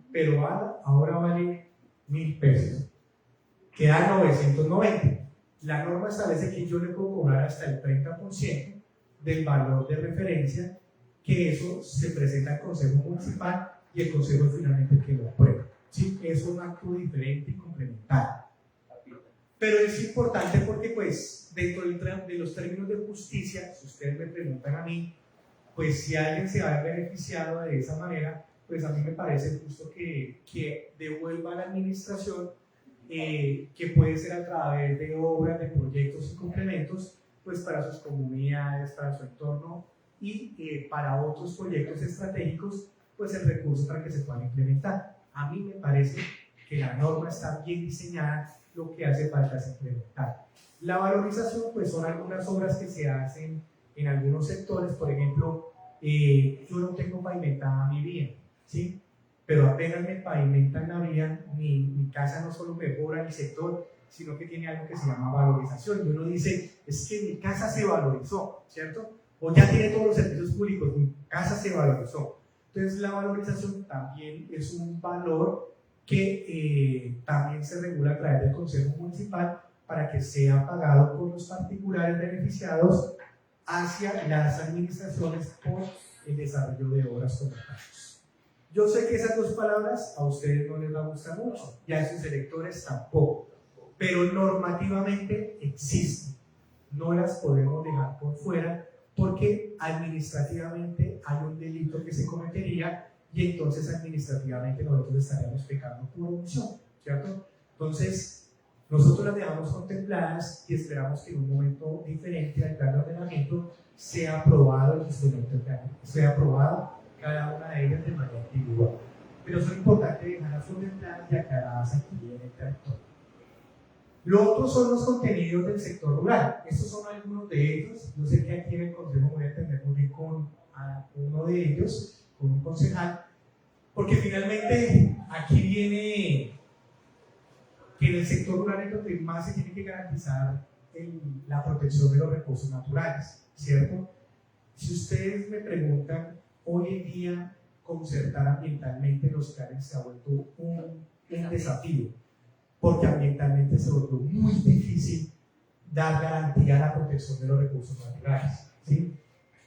pero ahora vale 1.000 pesos. Queda 990. La norma establece que yo le puedo cobrar hasta el 30% del valor de referencia, que eso se presenta al Consejo Municipal y el Consejo es finalmente el que lo aprueba. ¿Sí? Es un acto diferente y complementario. Pero es importante porque, pues, dentro de los términos de justicia, si ustedes me preguntan a mí, pues si alguien se ha beneficiado de esa manera, pues a mí me parece justo que devuelva a la administración, que puede ser a través de obras, de proyectos y complementos, pues para sus comunidades, para su entorno y para otros proyectos estratégicos, pues el recurso para que se puedan implementar. A mí me parece que la norma está bien diseñada, lo que hace falta es implementar. La valorización, pues son algunas obras que se hacen en algunos sectores. Por ejemplo, yo no tengo pavimentada mi vía, ¿sí? Pero apenas me pavimentan la vía, mi casa no solo mejora mi sector, sino que tiene algo que se llama valorización. Y uno dice, es que mi casa se valorizó, ¿cierto? O ya tiene todos los servicios públicos, mi casa se valorizó. Entonces la valorización también es un valor que también se regula a través del Consejo Municipal para que sea pagado por los particulares beneficiados hacia las administraciones por el desarrollo de obras comunitarias. Yo sé que esas dos palabras a ustedes no les va a gustar mucho y a sus electores tampoco, pero normativamente existen, no las podemos dejar por fuera porque administrativamente hay un delito que se cometería y entonces administrativamente nosotros estaríamos pecando por omisión, ¿cierto? Entonces, nosotros las dejamos contempladas y esperamos que en un momento diferente al plan de ordenamiento sea aprobado el instrumento, sea aprobado cada una de ellas de manera individual. pero son importantes dejarlas fundamentadas y aclaradas aquí en el territorio. Lo otro son los contenidos del sector rural. Estos son algunos de ellos. Yo sé que aquí en el consejo voy a atender muy bien con uno de ellos, con un concejal, porque finalmente aquí viene que en el sector rural es donde más se tiene que garantizar la protección de los recursos naturales, ¿cierto? Si ustedes me preguntan, hoy en día concertar ambientalmente los planes se ha vuelto un desafío, porque ambientalmente se volvió muy difícil dar garantía a la protección de los recursos naturales, ¿sí?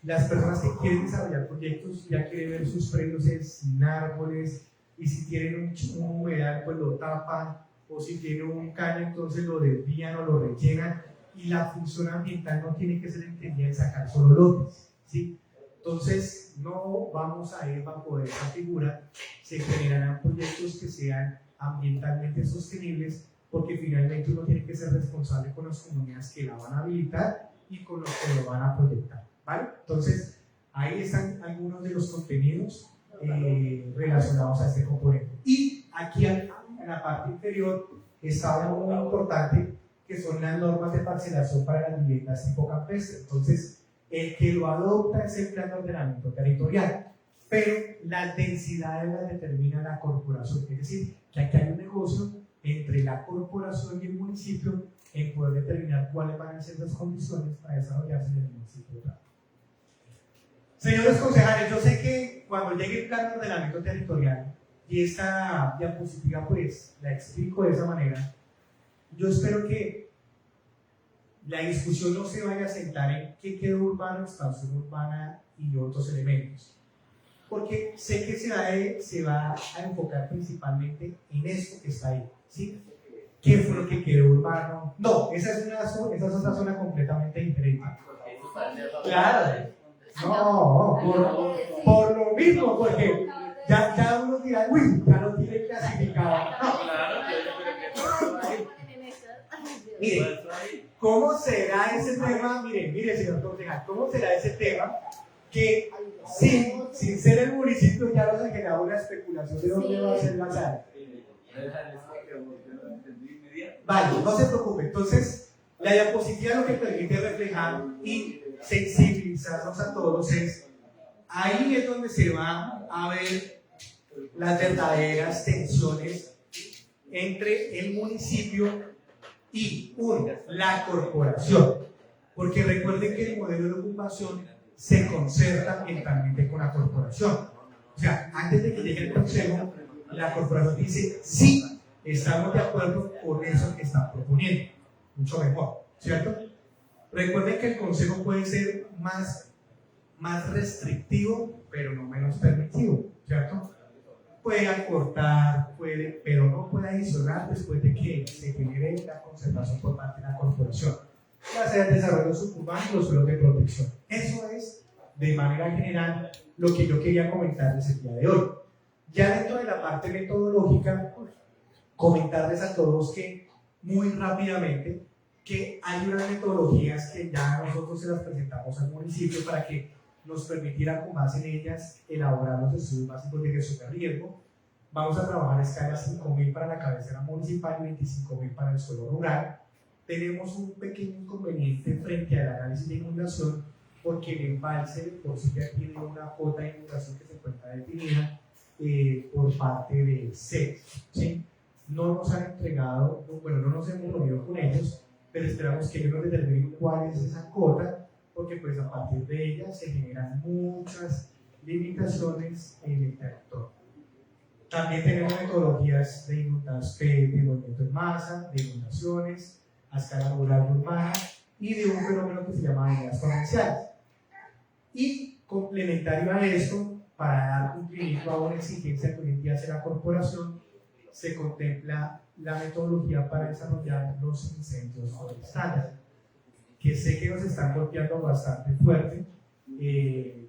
Las personas que quieren desarrollar proyectos ya quieren ver sus predios sin árboles, y si tienen un humedal pues lo tapan, o si tienen un caño entonces lo desvían o lo rellenan, y la función ambiental no tiene que ser entendida en sacar solo lotes, ¿sí? Entonces no vamos a ir bajo esa figura, se generarán proyectos que sean ambientalmente sostenibles, porque finalmente uno tiene que ser responsable con las comunidades que la van a habilitar y con los que lo van a proyectar, ¿vale? Entonces ahí están algunos de los contenidos relacionados a este componente. Y aquí en la parte inferior está algo muy importante, que son las normas de parcelación para las viviendas tipo campestre. Entonces, el que lo adopta es el plan de ordenamiento territorial, pero las densidades las determina la corporación. Es decir, que aquí hay un negocio entre la corporación y el municipio en poder determinar cuáles van a ser las condiciones para desarrollarse en el municipio. Señores concejales, yo sé que cuando llegue el plan de ordenamiento territorial, y esta diapositiva pues la explico de esa manera, yo espero que la discusión no se vaya a sentar en qué quedó urbano, expansión urbana y otros elementos, porque sé que se va a enfocar principalmente en esto que está ahí, ¿sí? ¿Qué fue lo que quedó urbano? No, esa es otra zona completamente diferente. Claro, no, por lo mismo, porque ya uno dirá, uy, ya lo tiene clasificado. Mire, ¿cómo será ese tema? Mire, señor concejal, ¿cómo será ese tema que sin ser el municipio ya nos ha generado una especulación de dónde va a ser la sala? Vale, no se preocupe. Entonces, la diapositiva lo que permite reflejar y sensibilizarnos a todos es, ahí es donde se va a ver las verdaderas tensiones entre el municipio y la corporación, porque recuerden que el modelo de ocupación se concerta ambientalmente con la corporación. O sea, antes de que llegue el consejo, la corporación dice, sí, estamos de acuerdo con eso que están proponiendo, mucho mejor, ¿cierto? Recuerden que el consejo puede ser más restrictivo, pero no menos permisivo, ¿cierto? Puede acortar, pero no puede adicionar después de que se genere la conservación por parte de la corporación, ya sea el desarrollo suburbano y los suelos de protección. Eso es, de manera general, lo que yo quería comentarles el día de hoy. Ya dentro de la parte metodológica, comentarles a todos que, muy rápidamente, que hay unas metodologías que ya nosotros se las presentamos al municipio para que nos permitiera, con base en ellas, elaborar los estudios básicos de gestión de riesgo. Vamos a trabajar a escala 5.000 para la cabecera municipal y 25.000 para el suelo rural. Tenemos un pequeño inconveniente frente al análisis de inundación, porque el embalse por sí ya tiene una cuota de inundación que se encuentra definida por parte de SEC, ¿sí? No nos han entregado, bueno, no nos hemos reunido con ellos, pero esperamos que ellos nos determinen cuál es esa cuota, porque pues a partir de ella se generan muchas limitaciones en el territorio. También tenemos metodologías de movimiento en masa, de inundaciones, a escala rural y urbana, y de un fenómeno que se llama avenidas torrenciales. Y complementario a esto, para dar cumplimiento a una exigencia que hoy en día hace la corporación, se contempla la metodología para desarrollar los incendios forestales, que sé que nos están golpeando bastante fuerte.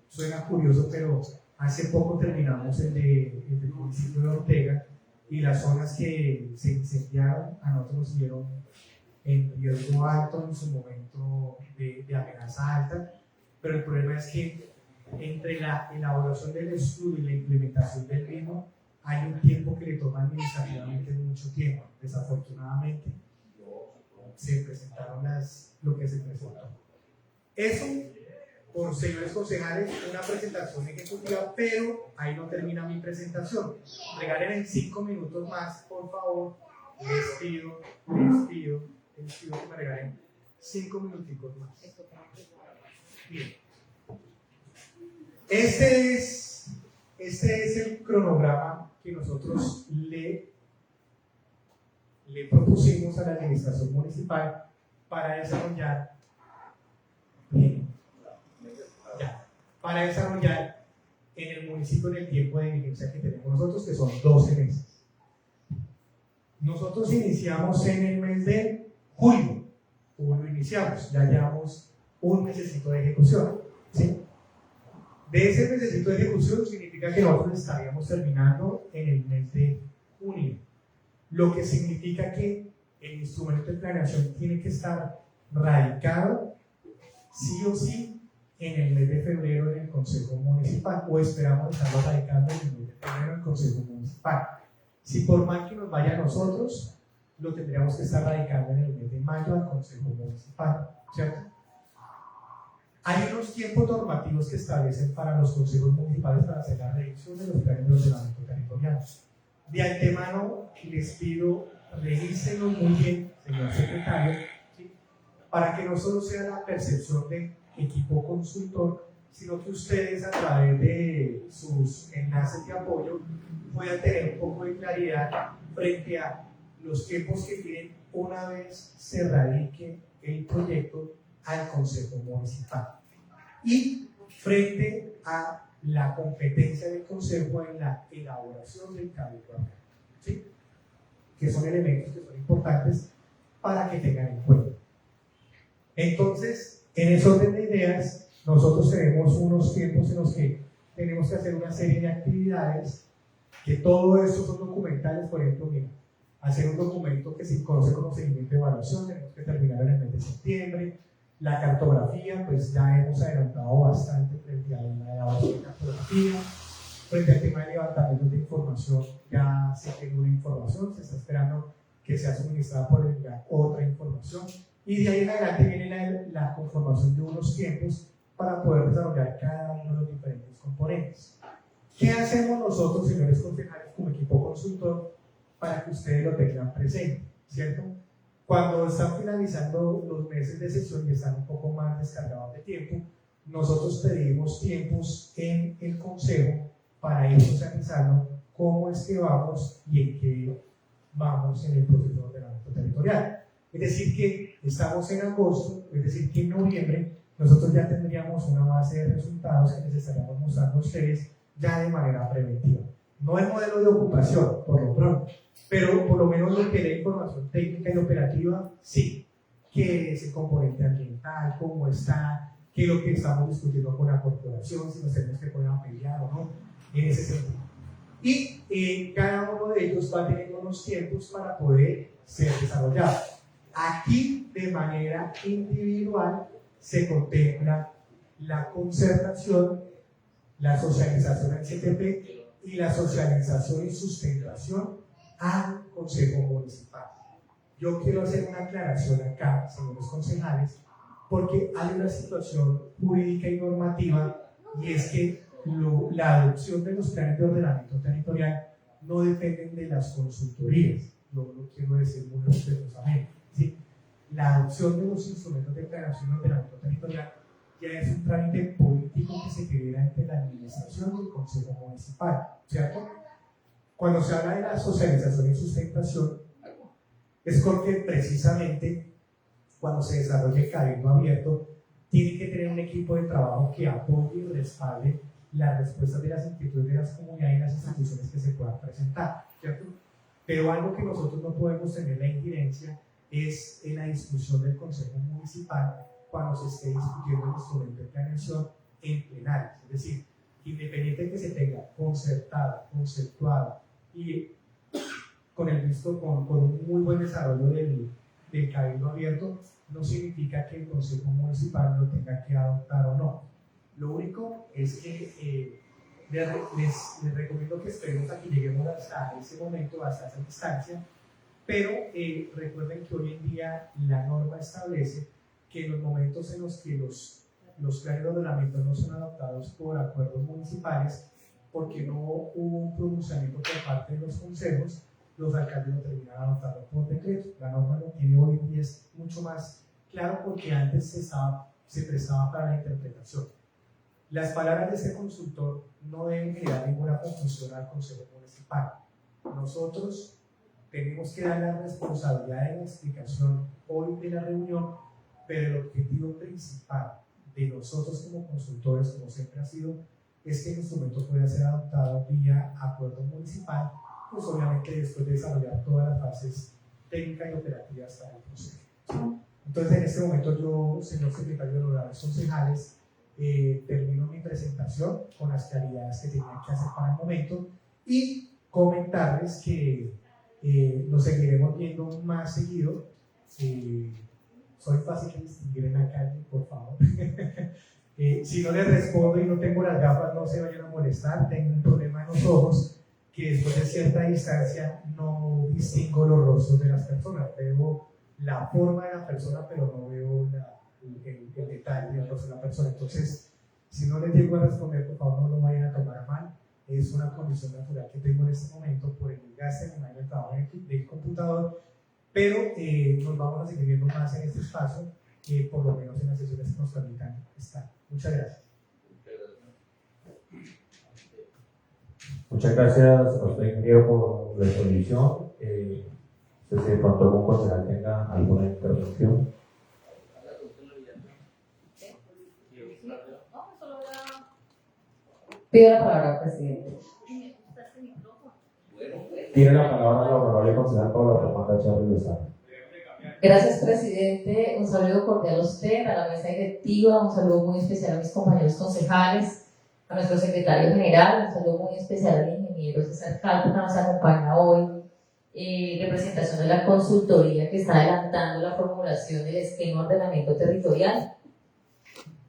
Suena curioso, pero hace poco terminamos el del municipio de Ortega, y las zonas que se incendiaron a nosotros nos dieron en riesgo alto en su momento de amenaza alta, pero el problema es que entre la elaboración del estudio y la implementación del mismo hay un tiempo que le toma administrativamente mucho tiempo. Desafortunadamente, se presentaron lo que se presentó. Eso, por señores concejales, una presentación ejecutiva, pero ahí no termina mi presentación. Regalen en 5 minutos más, por favor. Les pido que me regalen 5 minuticos más. Bien. Este es el cronograma que nosotros le propusimos a la administración municipal para desarrollar en el municipio en el tiempo de vigencia que tenemos nosotros, que son 12 meses. Nosotros iniciamos en el mes de julio, ya llevamos un mesecito de ejecución, ¿sí? De ese mesecito de ejecución significa que nosotros estaríamos terminando en el mes de junio, lo que significa que el instrumento de planeación tiene que estar radicado sí o sí en el mes de febrero en el Consejo Municipal, o esperamos estarlo radicando en el mes de febrero en el Consejo Municipal. Si por mal que nos vaya a nosotros, lo tendríamos que estar radicando en el mes de mayo al Consejo Municipal, ¿cierto? Hay unos tiempos normativos que establecen para los consejos municipales para hacer la revisión de los planes de ordenamiento territorial. De antemano les pido, revísenlo muy bien, señor secretario, ¿sí? Para que no solo sea la percepción del equipo consultor, sino que ustedes a través de sus enlaces de apoyo puedan tener un poco de claridad frente a los tiempos que tienen una vez se radique el proyecto al Consejo Municipal y frente a la competencia del Consejo en la elaboración del cabildo abierto, ¿sí? Que son elementos que son importantes para que tengan en cuenta. Entonces, en ese orden de ideas, nosotros tenemos unos tiempos en los que tenemos que hacer una serie de actividades, que todo esto son documentales. Por ejemplo, mira, hacer un documento que se conoce como seguimiento de evaluación, tenemos que terminar en el mes de septiembre. La cartografía, pues ya hemos adelantado bastante frente a la elaboración de cartografía. Frente al tema de levantamiento de información, ya se tiene una información, se está esperando que sea suministrada por el INVIAC otra información, y de ahí en adelante viene la conformación de unos tiempos para poder desarrollar cada uno de los diferentes componentes. ¿Qué hacemos nosotros, señores concejales, como equipo consultor, para que ustedes lo tengan presente, ¿cierto? Cuando están finalizando los meses de sesión y están un poco más descargados de tiempo, nosotros pedimos tiempos en el consejo para ir socializando cómo es que vamos y en qué vamos en el proceso de ordenamiento territorial. Es decir, que estamos en agosto, es decir, que en noviembre nosotros ya tendríamos una base de resultados que les estaríamos mostrando a ustedes ya de manera preventiva. No el modelo de ocupación, por lo pronto, pero por lo menos lo que es la información técnica y operativa, sí. ¿Qué es el componente ambiental? ¿Cómo está? ¿Qué es lo que estamos discutiendo con la corporación? Si nos tenemos que poner a pelear o no, en ese sentido. Y cada uno de ellos va teniendo unos tiempos para poder ser desarrollado. Aquí, de manera individual, se contempla la concertación, la socialización al CTP y la socialización y sustentación al Consejo Municipal. Yo quiero hacer una aclaración acá, señores concejales, porque hay una situación jurídica y normativa, y es que la adopción de los planes de ordenamiento territorial no dependen de las consultorías. Yo lo quiero decir muy respetuosamente, ¿sí? La adopción de los instrumentos de planeación y ordenamiento territorial ya es un trámite político que se genera entre la administración y el Consejo Municipal, ¿cierto? Cuando se habla de la socialización y sustentación, es porque precisamente cuando se desarrolla el cabildo abierto, tiene que tener un equipo de trabajo que apoye y respalde las respuestas de las inquietudes de las comunidades y las instituciones que se puedan presentar, ¿cierto? Pero algo que nosotros no podemos tener la injerencia es en la discusión del Consejo Municipal cuando se esté discutiendo el instrumento de planeación en plenario. Es decir, independiente de que se tenga concertada, conceptuada y con un muy buen desarrollo del cabildo abierto, no significa que el Consejo Municipal lo tenga que adoptar o no. Lo único es que les recomiendo que esperemos a que lleguemos hasta ese momento, hasta esa distancia, pero recuerden que hoy en día la norma establece que en los momentos en los que los planes de ordenamiento no son adoptados por acuerdos municipales, porque no hubo un pronunciamiento por parte de los consejos, los alcaldes lo terminan adoptando por decreto. La norma lo tiene hoy en día es mucho más claro porque antes se prestaba para la interpretación. Las palabras de este consultor no deben generar ninguna confusión al Consejo Municipal. Nosotros tenemos que dar la responsabilidad de la explicación hoy de la reunión, pero el objetivo principal de nosotros como consultores, como siempre ha sido, es que el instrumento pueda ser adoptado vía acuerdo municipal, pues obviamente después de desarrollar todas las fases técnicas y operativas para el proceso. Entonces, en este momento yo, señor secretario de Honorables Concejales, termino mi presentación con las claridades que tenía que hacer para el momento y comentarles que nos seguiremos viendo más seguido. Soy fácil de distinguir en la calle, por favor. Si no les respondo y no tengo las gafas, no se vayan a molestar. Tengo un problema en los ojos que después de cierta distancia no distingo los rostros de las personas. Veo la forma de la persona, pero no veo el detalle del rostro de la persona. Entonces, si no les llego a responder, por favor, no lo vayan a tomar a mal. Es una condición natural que tengo en este momento por el desgaste de mi máquina de trabajo del computador, pero nos vamos a seguir viendo más en este espacio, por lo menos en las sesiones que nos permitan estar. Muchas gracias. Muchas gracias a usted, ingeniero, por la exposición. Si de pronto algún concejal tenga alguna intervención. Pido la palabra, presidente. Tiene la palabra la honorable concejal Paula Fernanda Chávez Lozano. Gracias, presidente. Un saludo cordial a usted, a la mesa directiva, un saludo muy especial a mis compañeros concejales, a nuestro secretario general, un saludo muy especial al ingeniero César Calvo, que nos acompaña hoy, representación de la consultoría que está adelantando la formulación del esquema de ordenamiento territorial.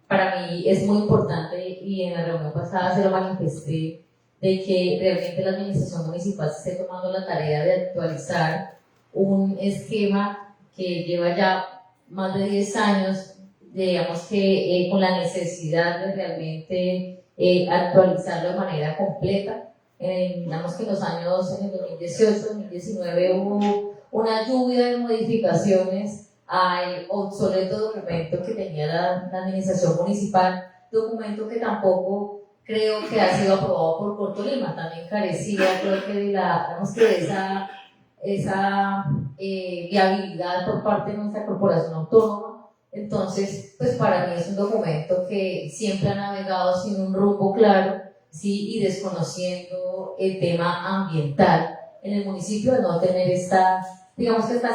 Para mí es muy importante, y en la reunión pasada se lo manifesté, de que realmente la administración municipal se esté tomando la tarea de actualizar un esquema que lleva ya más de 10 años, digamos que con la necesidad de realmente actualizarlo de manera completa. Digamos que en los años, en el 2018, 2019, hubo una lluvia de modificaciones al obsoleto documento que tenía la administración municipal, documento que tampoco creo que ha sido aprobado por Cortolima, también carecía, creo que de esa viabilidad por parte de nuestra corporación autónoma. Entonces, pues para mí es un documento que siempre ha navegado sin un rumbo claro, ¿sí? Y desconociendo el tema ambiental en el municipio, de no tener esta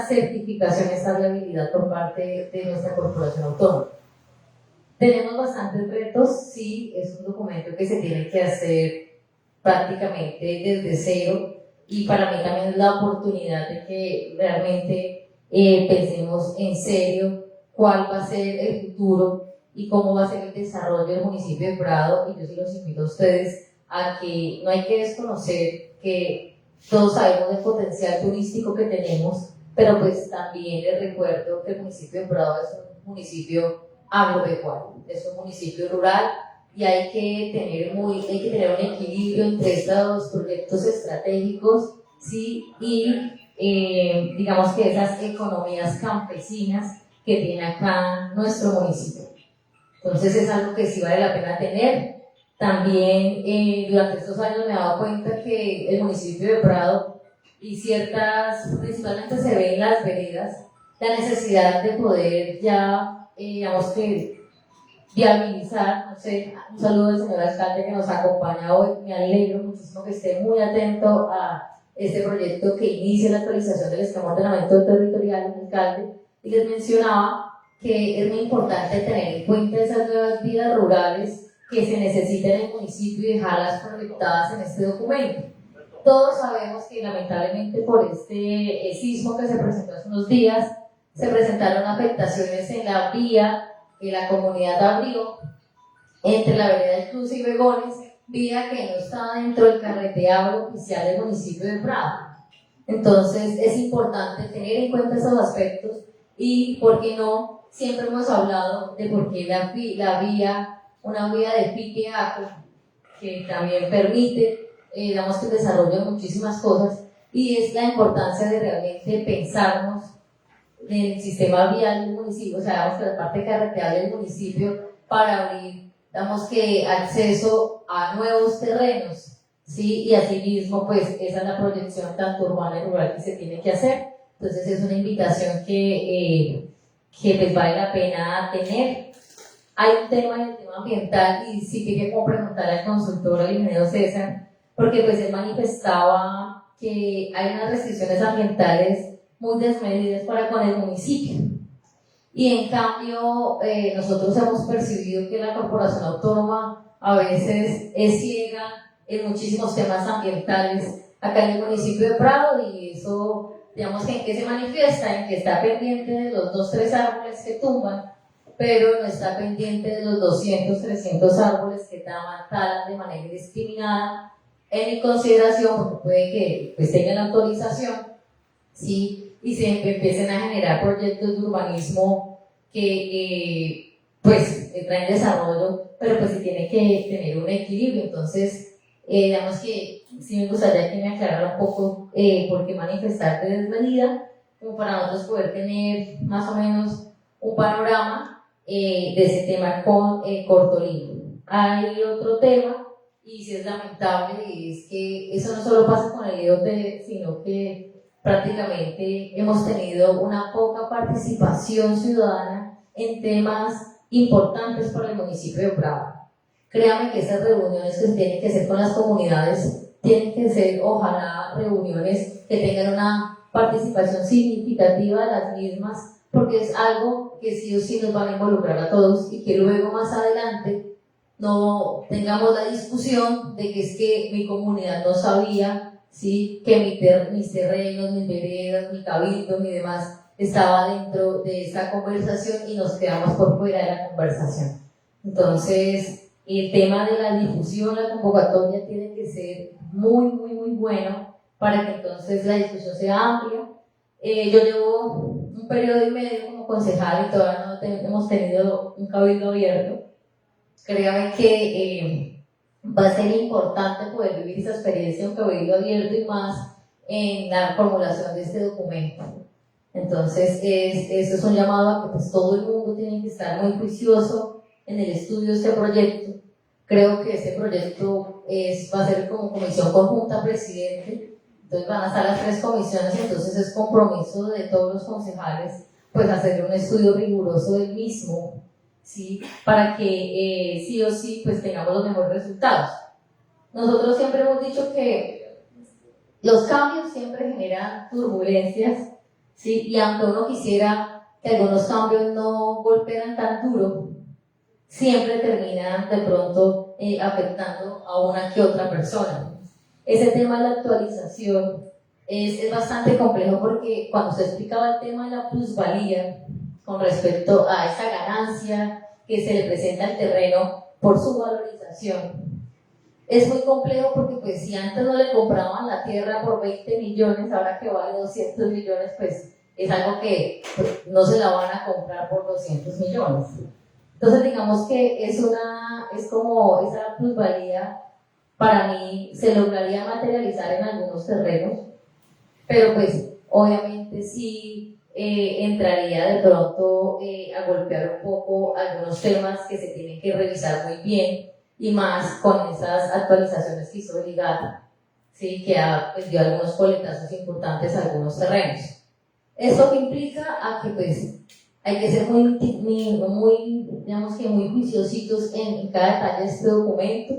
certificación, esta viabilidad por parte de nuestra corporación autónoma. Tenemos bastantes retos, sí, es un documento que se tiene que hacer prácticamente desde cero, y para mí también es la oportunidad de que realmente pensemos en serio cuál va a ser el futuro y cómo va a ser el desarrollo del municipio de Prado. Y yo sí los invito a ustedes a que no hay que desconocer que todos sabemos del potencial turístico que tenemos, pero pues también les recuerdo que el municipio de Prado es un municipio agropecuario, es un municipio rural, y hay que tener un equilibrio entre estos proyectos estratégicos, ¿sí? Y digamos que esas economías campesinas que tiene acá nuestro municipio. Entonces es algo que sí vale la pena tener. También durante estos años me he dado cuenta que el municipio de Prado y principalmente se ve en las veredas, la necesidad de poder ya, digamos que viabilizar, no sé, un saludo al señor alcalde que nos acompaña hoy, me alegro muchísimo que esté muy atento a este proyecto que inicia la actualización del esquema de ordenamiento territorial, alcalde, y les mencionaba que es muy importante tener en cuenta esas nuevas vidas rurales que se necesitan en el municipio y dejarlas proyectadas en este documento. Todos sabemos que lamentablemente por este sismo que se presentó hace unos días, se presentaron afectaciones en la vía que la comunidad abrió entre la vereda Cruz y Begones, vía que no está dentro del carreteado oficial del municipio de Prado. Entonces es importante tener en cuenta esos aspectos y, ¿por qué no? Siempre hemos hablado de por qué la vía, una vía de pique aco, que también permite, digamos, que el desarrollo de muchísimas cosas, y es la importancia de realmente pensarnos en el sistema vial del municipio, o sea, digamos que la parte carreteable del municipio, para abrir, digamos, que acceso a nuevos terrenos, ¿sí? Y asimismo, pues, esa es la proyección tanto urbana y rural que se tiene que hacer. Entonces, es una invitación que pues vale la pena tener. Hay un tema en el tema ambiental y sí quería como preguntarle al consultor, al ingeniero César, porque pues él manifestaba que hay unas restricciones ambientales muy desmedidas para con el municipio. Y en cambio, nosotros hemos percibido que la corporación autónoma a veces es ciega en muchísimos temas ambientales acá en el municipio de Prado, y eso, digamos, que en qué se manifiesta, en que está pendiente de los 2-3 árboles que tumban, pero no está pendiente de los 200-300 árboles que talan de manera indiscriminada, en mi consideración, porque puede que pues, tengan autorización, ¿sí? Y se empiecen a generar proyectos de urbanismo que pues traen desarrollo, pero pues se tiene que tener un equilibrio. Entonces, digamos que sí me gustaría que me aclarara un poco por qué manifestar de desmedida, como para nosotros poder tener más o menos un panorama de ese tema con Cortolino. Hay otro tema, y sí es lamentable, y es que eso no solo pasa con el IoT, sino que prácticamente hemos tenido una poca participación ciudadana en temas importantes para el municipio de Prado. Créame que esas reuniones que tienen que ser con las comunidades tienen que ser, ojalá, reuniones que tengan una participación significativa de las mismas, porque es algo que sí o sí nos van a involucrar a todos, y que luego más adelante no tengamos la discusión de que es que mi comunidad no sabía, ¿sí? Que mis terrenos, mis veredas, mi cabildo, mi demás estaba dentro de esta conversación y nos quedamos por fuera de la conversación. Entonces, el tema de la difusión, la convocatoria tiene que ser muy, muy, muy bueno para que entonces la discusión sea amplia. Yo llevo un periodo y medio como concejal y todavía no hemos tenido un cabildo abierto. Créanme que va a ser importante poder vivir esa experiencia en cabildo abierto, y más en la formulación de este documento. Entonces, eso es un llamado a que pues, todo el mundo tiene que estar muy juicioso en el estudio de este proyecto. Creo que este proyecto va a ser como comisión conjunta, presidente. Entonces van a estar las 3 comisiones, entonces es compromiso de todos los concejales pues hacer un estudio riguroso del mismo, ¿sí? Para que sí o sí pues tengamos los mejores resultados. Nosotros siempre hemos dicho que los cambios siempre generan turbulencias, ¿sí? Y aunque uno quisiera que algunos cambios no golpearan tan duro, siempre terminan de pronto afectando a una que otra persona. Ese tema de la actualización es bastante complejo, porque cuando se explicaba el tema de la plusvalía con respecto a esa ganancia que se le presenta al terreno por su valorización, es muy complejo, porque pues si antes no le compraban la tierra por 20 millones, ahora que vale 200 millones, pues es algo que pues, no se la van a comprar por 200 millones. Entonces digamos que es como esa plusvalía para mí se lograría materializar en algunos terrenos, pero pues obviamente sí entraría de pronto a golpear un poco algunos temas que se tienen que revisar muy bien, y más con esas actualizaciones que hizo Ligada, ¿sí? Que pues, dio algunos coletazos importantes a algunos terrenos. Esto que implica a que pues hay que ser muy digamos que muy juiciositos en cada detalle de este documento.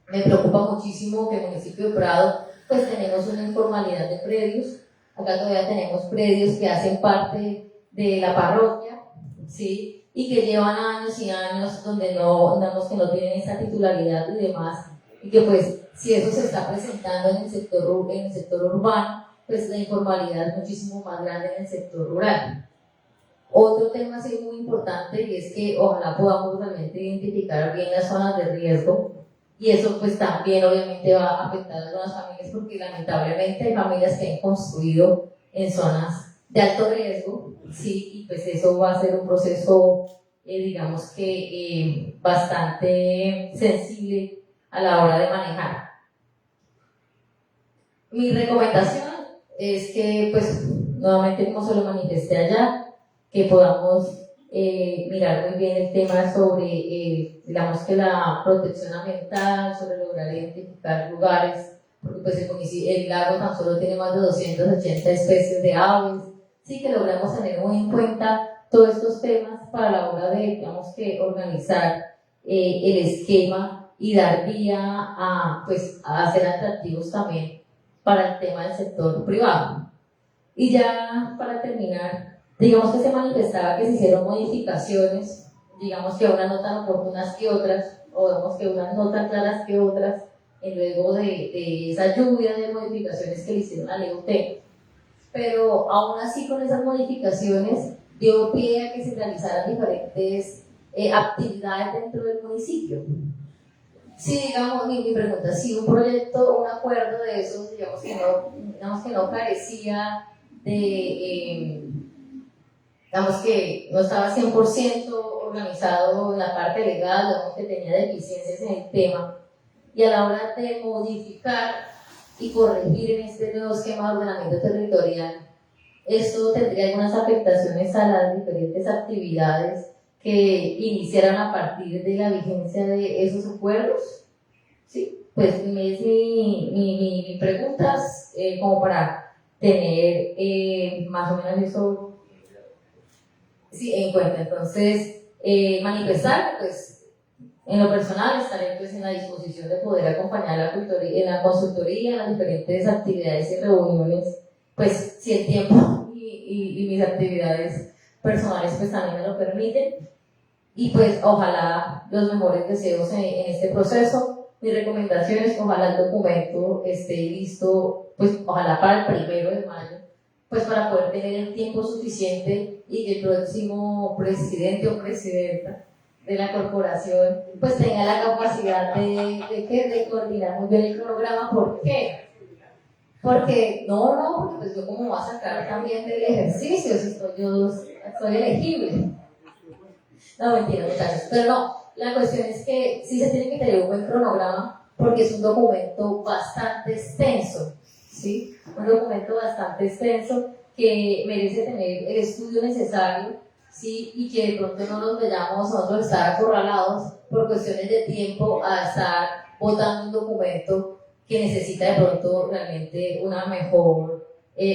Me preocupa muchísimo que en el municipio de Prado pues tenemos una informalidad de predios. Acá todavía tenemos predios que hacen parte de la parroquia, ¿sí? Y que llevan años y años donde que no tienen esa titularidad y demás, y que pues si eso se está presentando en el sector urbano, pues la informalidad es muchísimo más grande en el sector rural. Otro tema sí muy importante, y es que ojalá podamos realmente identificar bien las zonas de riesgo, y eso pues también obviamente va a afectar a las familias porque lamentablemente hay familias que han construido en zonas de alto riesgo, sí, y pues eso va a ser un proceso digamos que bastante sensible a la hora de manejar. Mi recomendación es que, pues, nuevamente como se lo manifesté allá, que podamos mirar muy bien el tema sobre, digamos que la protección ambiental, sobre lograr identificar lugares, porque pues el lago tan solo tiene más de 280 especies de aves, sí que logramos tener muy en cuenta todos estos temas para la hora de, digamos que, organizar el esquema y dar vía a, pues, a hacer atractivos también para el tema del sector privado. Y ya para terminar, digamos que se manifestaba que se hicieron modificaciones, digamos que unas no tan oportunas que otras, o digamos que unas no tan claras que otras, luego de esa lluvia de modificaciones que le hicieron a la LUT. Pero aún así con esas modificaciones dio pie a que se realizaran diferentes actividades dentro del municipio. Sí, digamos, mi pregunta, si un proyecto, un acuerdo de esos, digamos que no carecía de, digamos que no estaba 100% organizado en la parte legal, digamos que tenía deficiencias en el tema, y a la hora de modificar y corregir en este nuevo esquema de ordenamiento territorial, esto tendría algunas afectaciones a las diferentes actividades que iniciaran a partir de la vigencia de esos acuerdos. Sí, pues es mi preguntas como para tener más o menos eso sí, en cuenta. Entonces, manifestar, pues en lo personal estaré pues en la disposición de poder acompañar en la consultoría, en las diferentes actividades y reuniones, pues si el tiempo y mis actividades personales pues también me lo permiten. Y pues ojalá los mejores deseos en este proceso. Mi recomendación es ojalá el documento esté listo, pues ojalá para el 1 de mayo, pues para poder tener el tiempo suficiente y que el próximo presidente o presidenta de la corporación pues tenga la capacidad de coordinar muy bien el cronograma. ¿Por qué? Porque porque pues yo como voy a sacar también del ejercicio si estoy elegible. No, mentira, muchachos. Pero no, la cuestión es que sí se tiene que tener un buen cronograma porque es un documento bastante extenso, ¿sí? Un documento bastante extenso que merece tener el estudio necesario, ¿sí? Y que de pronto no nos vayamos nosotros a estar acorralados por cuestiones de tiempo a estar votando un documento que necesita de pronto realmente una mejor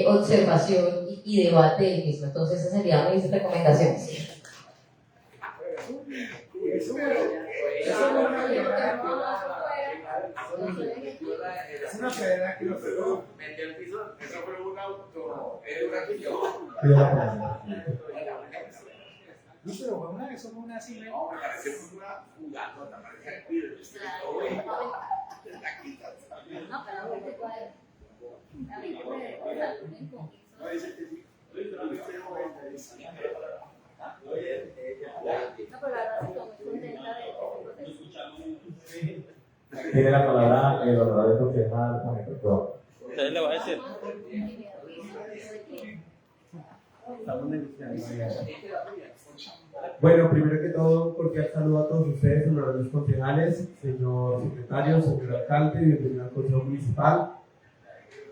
observación y debate del mismo. Entonces, esas serían mis recomendaciones. Es una pedra que lo metió al piso, eso fue un auto, es una cuestión. No, pero vamos a ver, somos una así, ¿no? Parece una jugadota, parece que no, pero no te puede. No, dice que sí. Tiene la palabra el honorable concejal Juan Perdón. ¿Usted le va a decir? Bueno, primero que todo, cordial saludo a todos ustedes, honorables concejales, señor secretario, señor alcalde, bienvenido al Consejo Municipal.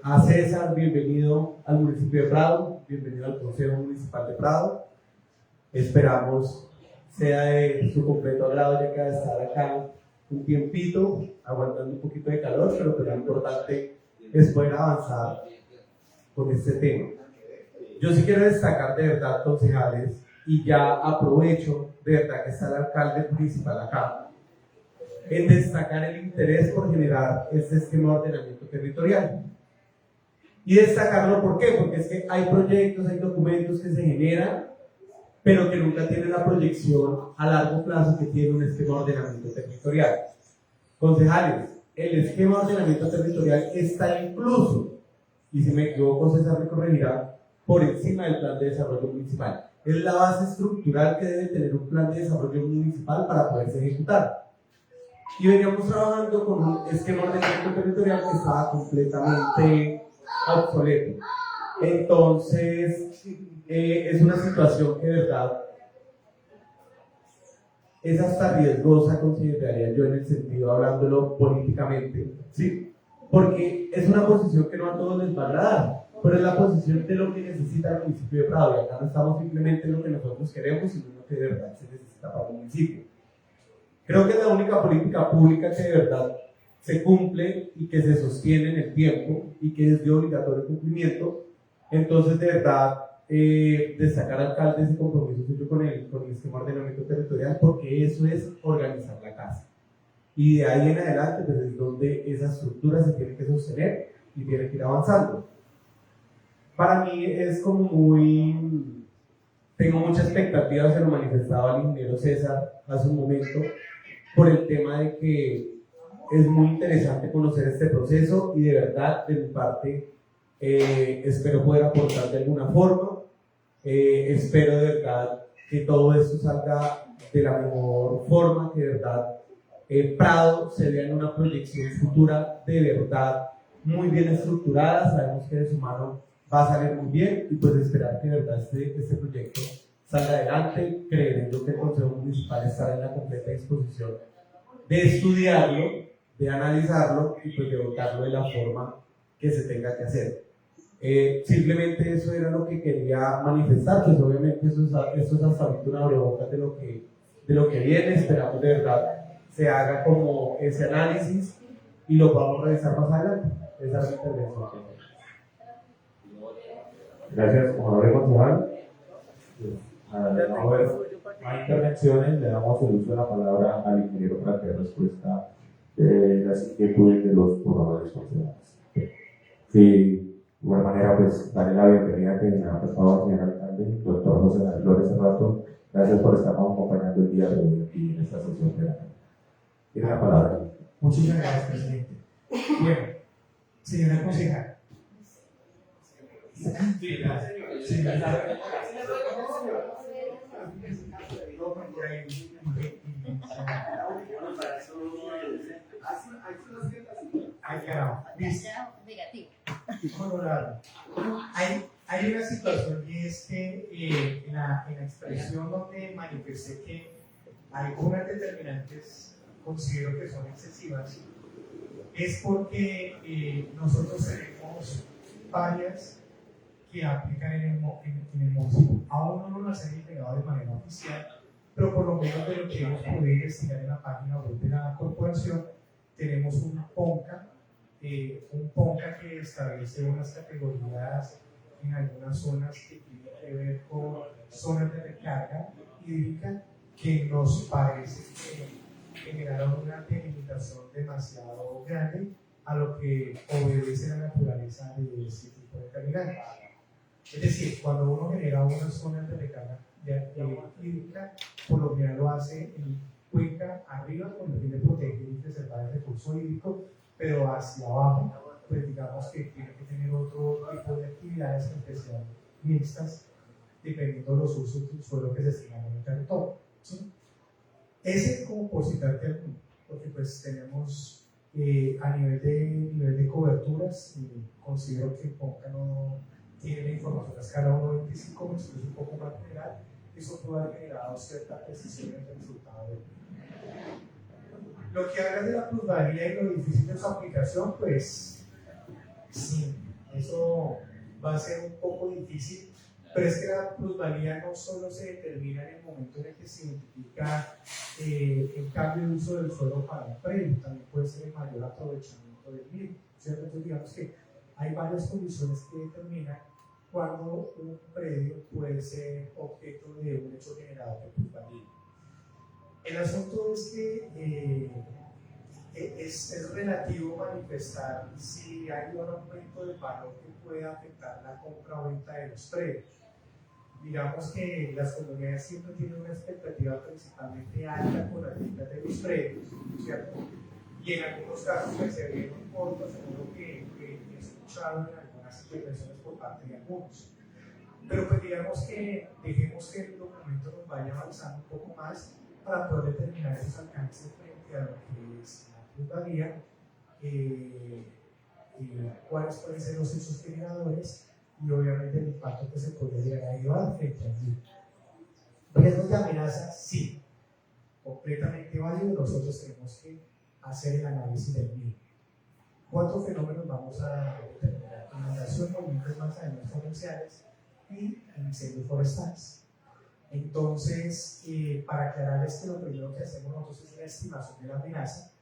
A César, bienvenido al municipio de Prado, bienvenido al Consejo Municipal de Prado. Esperamos sea de su completo agrado, ya que va a estar acá un tiempito, aguantando un poquito de calor, pero lo importante es poder avanzar con este tema. Yo sí quiero destacar de verdad, concejales, y ya aprovecho de verdad que está el alcalde principal acá, en destacar el interés por generar este esquema de ordenamiento territorial. Y destacarlo, ¿por qué? Porque es que hay proyectos, hay documentos que se generan, pero que nunca tienen la proyección a largo plazo que tiene un esquema de ordenamiento territorial. Concejales, el esquema de ordenamiento territorial está incluso, y si me equivoco César me corregirá, por encima del plan de desarrollo municipal. Es la base estructural que debe tener un plan de desarrollo municipal para poderse ejecutar. y veníamos trabajando con un esquema de ordenamiento territorial que estaba completamente obsoleto. Entonces, es una situación que de verdad es hasta riesgosa, consideraría yo, en el sentido hablándolo políticamente, ¿sí? Porque es una posición que no a todos les va a agradar, pero es la posición de lo que necesita el municipio de Prado, y acá no estamos simplemente en lo que nosotros queremos, sino en lo que de verdad se necesita para el municipio. Creo que es la única política pública que de verdad se cumple y que se sostiene en el tiempo y que es de obligatorio cumplimiento. Entonces, de verdad, destacar alcalde ese compromiso suyo con el esquema de ordenamiento territorial, porque eso es organizar la casa. Y de ahí en adelante, pues es donde esa estructura se tiene que sostener y tiene que ir avanzando. Para mí es como muy... Tengo mucha expectativa, se lo manifestaba al ingeniero César hace un momento, por el tema de que es muy interesante conocer este proceso y de verdad, de mi parte, espero poder aportar de alguna forma. Espero de verdad que todo esto salga de la mejor forma, que de verdad Prado se vea en una proyección futura de verdad muy bien estructurada. Sabemos que de su mano va a salir muy bien y pues esperar que de verdad este proyecto salga adelante, creyendo que el Consejo Municipal estará en la completa disposición de estudiarlo, de analizarlo y pues de votarlo de la forma que se tenga que hacer. Simplemente eso era lo que quería manifestar, pues obviamente esto es hasta ahorita una abrebocas de lo que viene. Esperamos de verdad se haga como ese análisis y lo vamos a revisar más adelante. Esa es mi intervención. Gracias, honorable concejal. Al no haber más intervenciones, le damos el uso de la palabra al ingeniero para que dé respuesta de las inquietudes de los honorables concejales. Sí, de igual manera, pues darle la bienvenida que me ha prestado el señor alcalde, doctor José Manuel Flores Cerrato. Gracias por estarnos acompañando el día de hoy aquí en esta sesión de la Cámara. Tiene la palabra. Muchísimas gracias, presidente. Bueno, señora concejal. Ay, carajo. Hay una situación y es que en la expresión donde manifesté que algunas determinantes considero que son excesivas, es porque nosotros tenemos varias que aplican en el municipio. Aún no nos han entregado de manera oficial, pero por lo menos de lo que hemos podido investigar en la página web de la corporación, tenemos un PONCA que establece unas categorías en algunas zonas que tienen que ver con zonas de recarga hídrica que nos parece que generaron una delimitación demasiado grande a lo que obedece la naturaleza de ese tipo de terminal. Es decir, cuando uno genera unas zonas de recarga hídrica, por lo general lo hace en cuenca arriba con el fin de proteger y preservar el recurso hídrico, pero hacia abajo, pues digamos que tiene que tener otro tipo de actividades, en especial mixtas, dependiendo de los usos del suelo que se estiman en el territorio, ¿sí? Ese como por citarte alguno, porque pues tenemos a nivel de coberturas, considero que PONCA no tiene la información a escala 1.25, es un poco más general. Eso puede haber generado cierta precisión en el resultado del Lo que hablas de la plusvalía y lo difícil de su aplicación, pues sí, eso va a ser un poco difícil, pero es que la plusvalía no solo se determina en el momento en el que se identifica el cambio de uso del suelo para un predio, también puede ser el mayor aprovechamiento del mismo, ¿cierto? Entonces digamos que hay varias condiciones que determinan cuando un predio puede ser objeto de un hecho generador de plusvalía. El asunto es que es relativo manifestar si hay un aumento del valor que puede afectar la compra o venta de los predios. Digamos que las comunidades siempre tienen una expectativa principalmente alta con las ventas de los predios, ¿cierto? Y en algunos casos pues, se ve un corto, seguro que he escuchado en algunas intervenciones por parte de algunos. Pero pues digamos que dejemos que el documento nos vaya avanzando un poco más para poder determinar esos alcances frente frente a lo que es la plusvalía, cuáles pueden ser los hechos generadores y obviamente el impacto que se podría llegar a llevar frente al mismo. ¿Riesgos de amenaza? Sí, completamente válido. Nosotros tenemos que hacer el análisis del mismo. 4 fenómenos vamos a determinar: inundación, movimientos más daños comerciales y incendios forestales. Entonces, para aclararles que lo primero que hacemos nosotros es una estimación de la amenaza.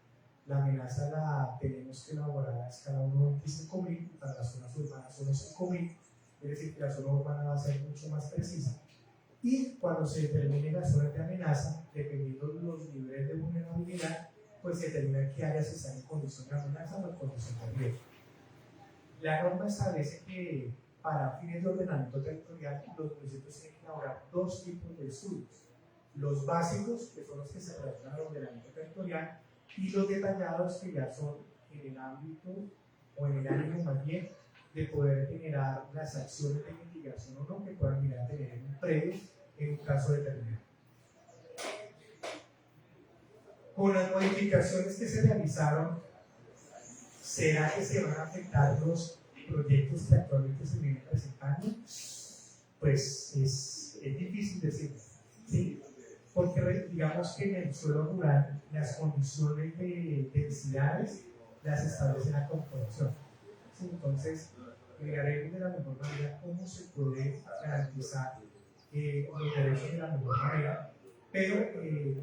La amenaza la tenemos que elaborar a escala 1.25.000, para las zonas urbanas 1.5.000, es decir, que la zona urbana va a ser mucho más precisa. Y cuando se determine la zona de amenaza, dependiendo de los niveles de vulnerabilidad, pues se determina qué áreas están en condición de amenaza o en condición de riesgo. La norma establece que para fines de ordenamiento territorial, los municipios tienen que elaborar 2 tipos de estudios: los básicos, que son los que se relacionan al ordenamiento territorial, y los detallados, que ya son en el ámbito o en el ánimo más bien de poder generar las acciones de mitigación o no que puedan llegar a tener en un predio en un caso determinado. Con las modificaciones que se realizaron, ¿será que se van a afectar los proyectos que actualmente se vienen presentando? Pues es difícil decirlo, ¿sí? Porque digamos que en el suelo rural las condiciones de densidades las establece la corporación. ¿Sí? Entonces, miraremos de la mejor manera cómo se puede garantizar los derechos de la mejor manera, pero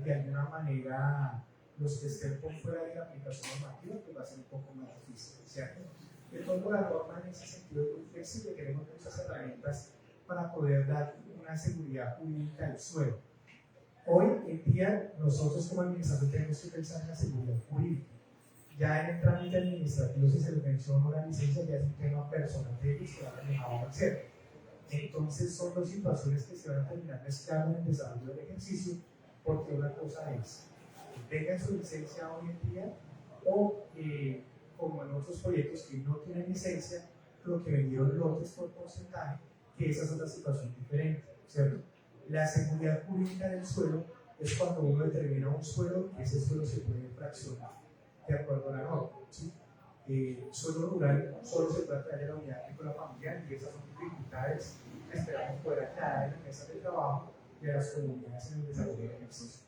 de alguna manera los que estén por fuera de la aplicación normativa pues va a ser un poco más difícil, ¿cierto? De todo, la norma en ese sentido es muy flexible, tenemos muchas herramientas para poder dar una seguridad jurídica al suelo. Hoy en día nosotros como administración tenemos que pensar en la seguridad jurídica. Ya en el trámite administrativo, si se les menciona una licencia, ya es un tema personal de ellos que van a dejar hacer. Entonces son 2 situaciones que se van a terminar mezclando en el desarrollo del ejercicio, porque una cosa es que tengan su licencia hoy en día o como en otros proyectos que no tienen licencia, lo que vendieron lotes por porcentaje, que esa es otra situación diferente, ¿cierto? La seguridad jurídica del suelo es cuando uno determina un suelo y ese suelo se puede fraccionar de acuerdo a la norma, ¿sí? Suelo rural solo se puede traer de la unidad agrícola familiar, y esas son dificultades que esperamos poder aclarar en la mesa de trabajo de las comunidades en el desarrollo del ejercicio.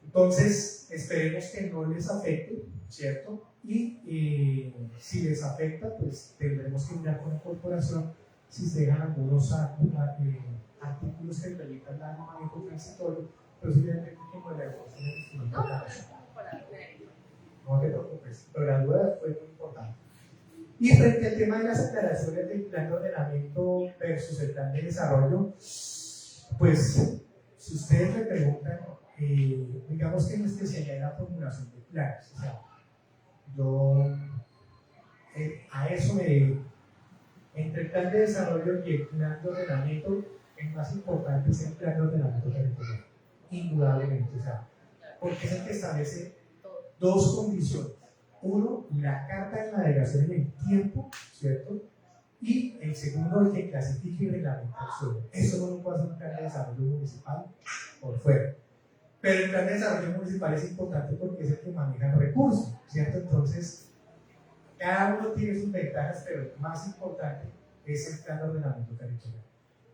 Entonces, esperemos que no les afecte, ¿cierto? Y si les afecta, pues tendremos que mirar con la corporación si se dejan algunos artículos que permitan dar un manejo transitorio, pero simplemente como la evaluación del instrumento de la persona. No te preocupes, pero la duda fue muy importante. Y frente al tema de las aclaraciones del plan de ordenamiento versus el plan de desarrollo, pues si ustedes me preguntan, digamos que mi especialidad es la formulación de planes. O sea, yo a eso me dedico. Entre el plan de desarrollo y el plan de ordenamiento, el más importante es el plan de ordenamiento territorial, indudablemente. O sea, porque es el que establece 2 condiciones. Uno, la carta de navegación en el tiempo, ¿cierto? Y el segundo, el que clasifica y reglamenta el suelo. Eso no lo puede hacer un plan de desarrollo municipal por fuera. Pero el plan de desarrollo municipal es importante porque es el que maneja el recurso, ¿cierto? Entonces, cada uno tiene sus ventajas, pero lo más importante es el plan de ordenamiento territorial.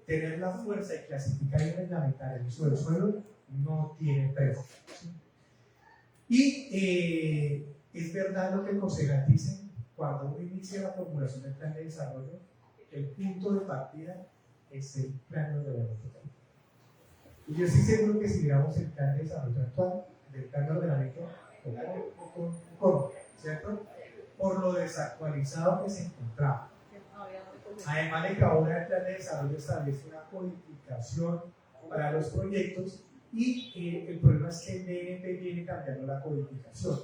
Tener la fuerza de clasificar y reglamentar el uso del suelo no tiene precio. Y es verdad lo que el concejal dice: cuando uno inicia la formulación del plan de desarrollo, el punto de partida es el plan de ordenamiento territorial. Y yo estoy seguro que si miramos el plan de desarrollo actual, del plan de ordenamiento, ¿cierto? Por lo desactualizado que se encontraba. Además de que ahora el plan de desarrollo establece una codificación para los proyectos, y el problema es que el DNP viene cambiando la codificación.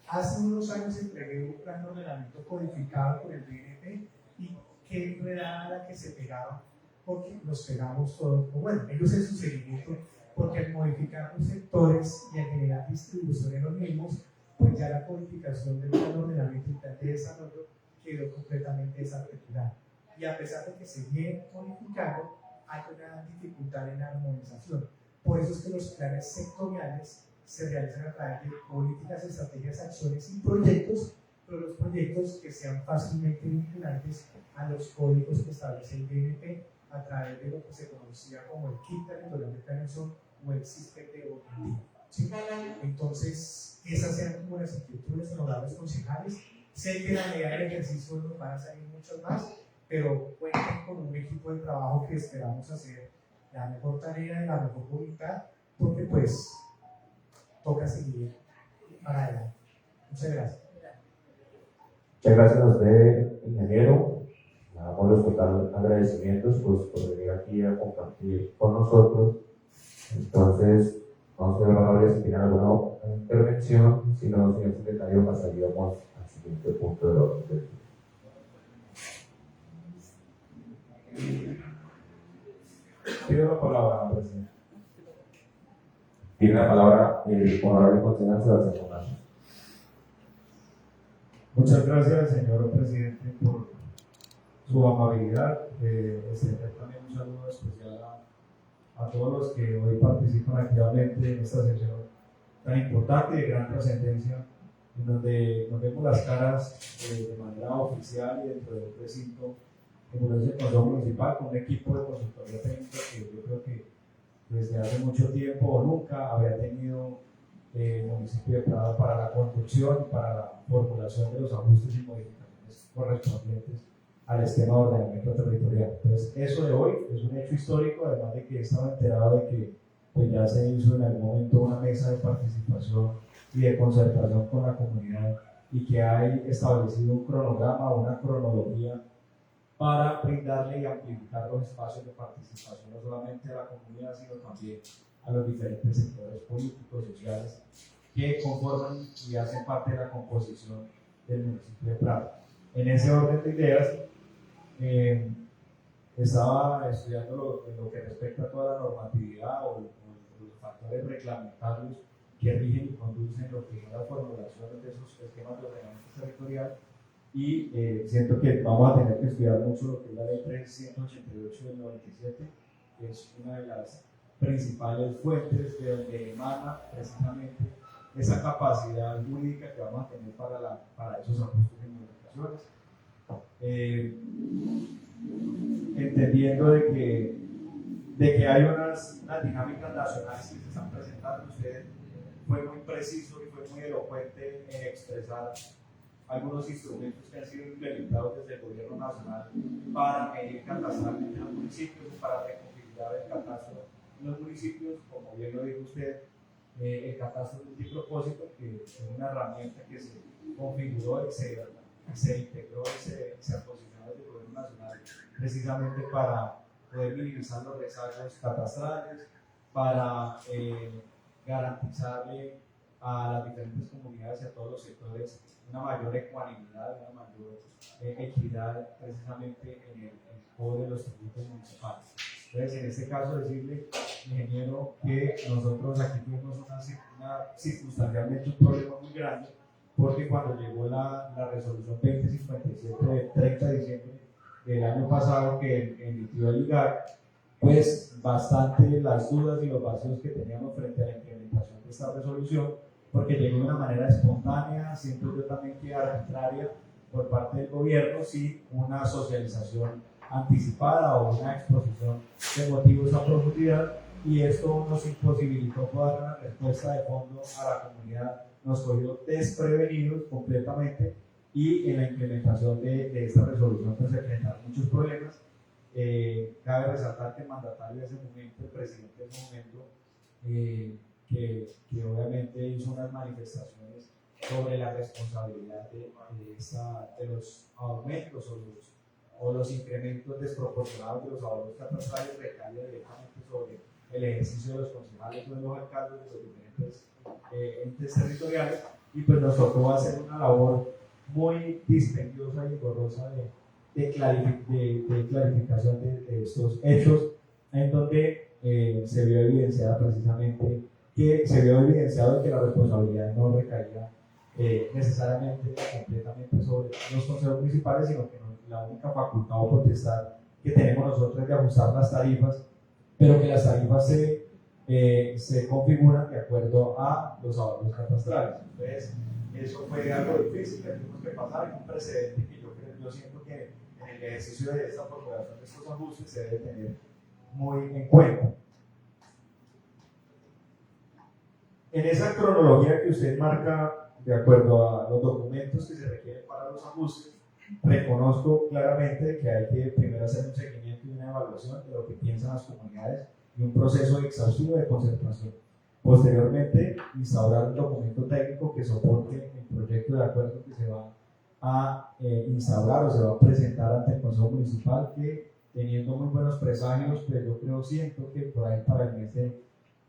Hace unos años entregué un plan de ordenamiento codificado por el DNP, y qué enredada la que se pegaron, porque nos pegamos todos. Bueno, ellos en su seguimiento, porque al modificar los sectores y al generar distribución en los mismos, pues ya la codificación del plan de ordenamiento y plan de desarrollo quedó completamente desarticulada. Y a pesar de que se viene codificando, hay una dificultad en la armonización. Por eso es que los planes sectoriales se realizan a través de políticas, estrategias, acciones y proyectos, pero los proyectos que sean fácilmente vinculantes a los códigos que establece el BNP a través de lo que se conocía como el Kit Territorial de Planeación o el CISPET. ¿Sí? Entonces, esas eran como las inquietudes, honorables concejales. Sé que la medida del ejercicio nos van a salir muchos más, pero cuenten con un equipo de trabajo que esperamos hacer la mejor tarea y la mejor voluntad, porque pues toca seguir para adelante. Muchas gracias. Muchas gracias a usted, ingeniero. Le damos los total agradecimientos pues, por venir aquí a compartir con nosotros. Entonces, no sé, honorables, si tienen alguna intervención, si no, señor secretario, pasaríamos al siguiente punto del orden del día. Pido la palabra, presidente. Tiene la palabra el honorable concejal Sebastián Monazos. Muchas gracias, señor presidente, por su amabilidad. Extender también un saludo especial a todos los que hoy participan activamente en esta sesión tan importante y de gran trascendencia, en donde nos vemos las caras de manera oficial y dentro del recinto como es el Consejo Municipal, con un equipo de consultoría técnica que yo creo que desde hace mucho tiempo o nunca había tenido el municipio de Prado para la construcción y para la formulación de los ajustes y modificaciones correspondientes al esquema de ordenamiento territorial. Entonces, eso de hoy es un hecho histórico, además de que estaba enterado de que pues, ya se hizo en algún momento una mesa de participación y de concertación con la comunidad y que hay establecido un cronograma o una cronología para brindarle y amplificar los espacios de participación no solamente a la comunidad, sino también a los diferentes sectores políticos, sociales, que conforman y hacen parte de la composición del municipio de Prado. En ese orden de ideas, estaba estudiando lo que respecta a toda la normatividad o los factores reglamentarios que rigen y conducen lo que es la formulación de esos esquemas de ordenamiento territorial. Y siento que vamos a tener que estudiar mucho lo que es la ley 388 del 97, que es una de las principales fuentes de donde emana precisamente esa capacidad jurídica que vamos a tener para esos ajustes y modificaciones. Entendiendo de que hay unas dinámicas nacionales que se están presentando, usted fue muy preciso y fue muy elocuente en expresar algunos instrumentos que han sido implementados desde el gobierno nacional para medir catastralmente los municipios, para reconfigurar el catastro en los municipios, como bien lo dijo usted, el catastro multipropósito, que es una herramienta que se configuró y se integró y se posicionó desde el gobierno nacional precisamente para poder minimizar los rezagos catastrales, para garantizarle a las diferentes comunidades y a todos los sectores una mayor ecuanimidad, una mayor equidad precisamente en el cobro de los tributos municipales. Entonces, en este caso, decirle, ingeniero, que nosotros aquí tuvimos circunstancialmente un problema muy grande, porque cuando llegó la resolución 2057 del 30 de diciembre del año pasado que emitió el IGAC, pues bastante las dudas y los vacíos que teníamos frente a la implementación de esta resolución, porque llegó de una manera espontánea, siento yo también que arbitraria por parte del gobierno, sin una socialización anticipada o una exposición de motivos a profundidad, y esto nos imposibilitó poder dar una respuesta de fondo a la comunidad, nos cogió desprevenidos completamente, y en la implementación de esta resolución pues se enfrentaron muchos problemas. Cabe resaltar que el mandatario de ese momento, el presidente de ese momento, que obviamente hizo unas manifestaciones sobre la responsabilidad de los aumentos o los incrementos desproporcionados de los ahorros catastrales, recae directamente sobre el ejercicio de los concejales o de los alcaldes de los diferentes entes territoriales, y pues nos tocó hacer una labor muy dispendiosa y engorrosa de clarificación de estos hechos, en donde se vio evidenciado precisamente que la responsabilidad no recaía necesariamente completamente sobre los consejos municipales, sino que la única facultad o potestad que tenemos nosotros es de ajustar las tarifas, pero que las tarifas se se configuran de acuerdo a los ahorros catastrales. Entonces, eso fue algo difícil que tuvimos que pasar, en un precedente que yo siento que en el ejercicio de esta formulación de estos ajustes se debe tener muy en cuenta. En esa cronología que usted marca de acuerdo a los documentos que se requieren para los ajustes, reconozco claramente que hay que primero hacer un seguimiento y una evaluación de lo que piensan las comunidades y un proceso exhaustivo de concertación. Posteriormente, instaurar un documento técnico que soporte el proyecto de acuerdo que se va a instaurar o se va a presentar ante el Consejo Municipal, que teniendo muy buenos presagios, pues yo siento que por ahí para el mes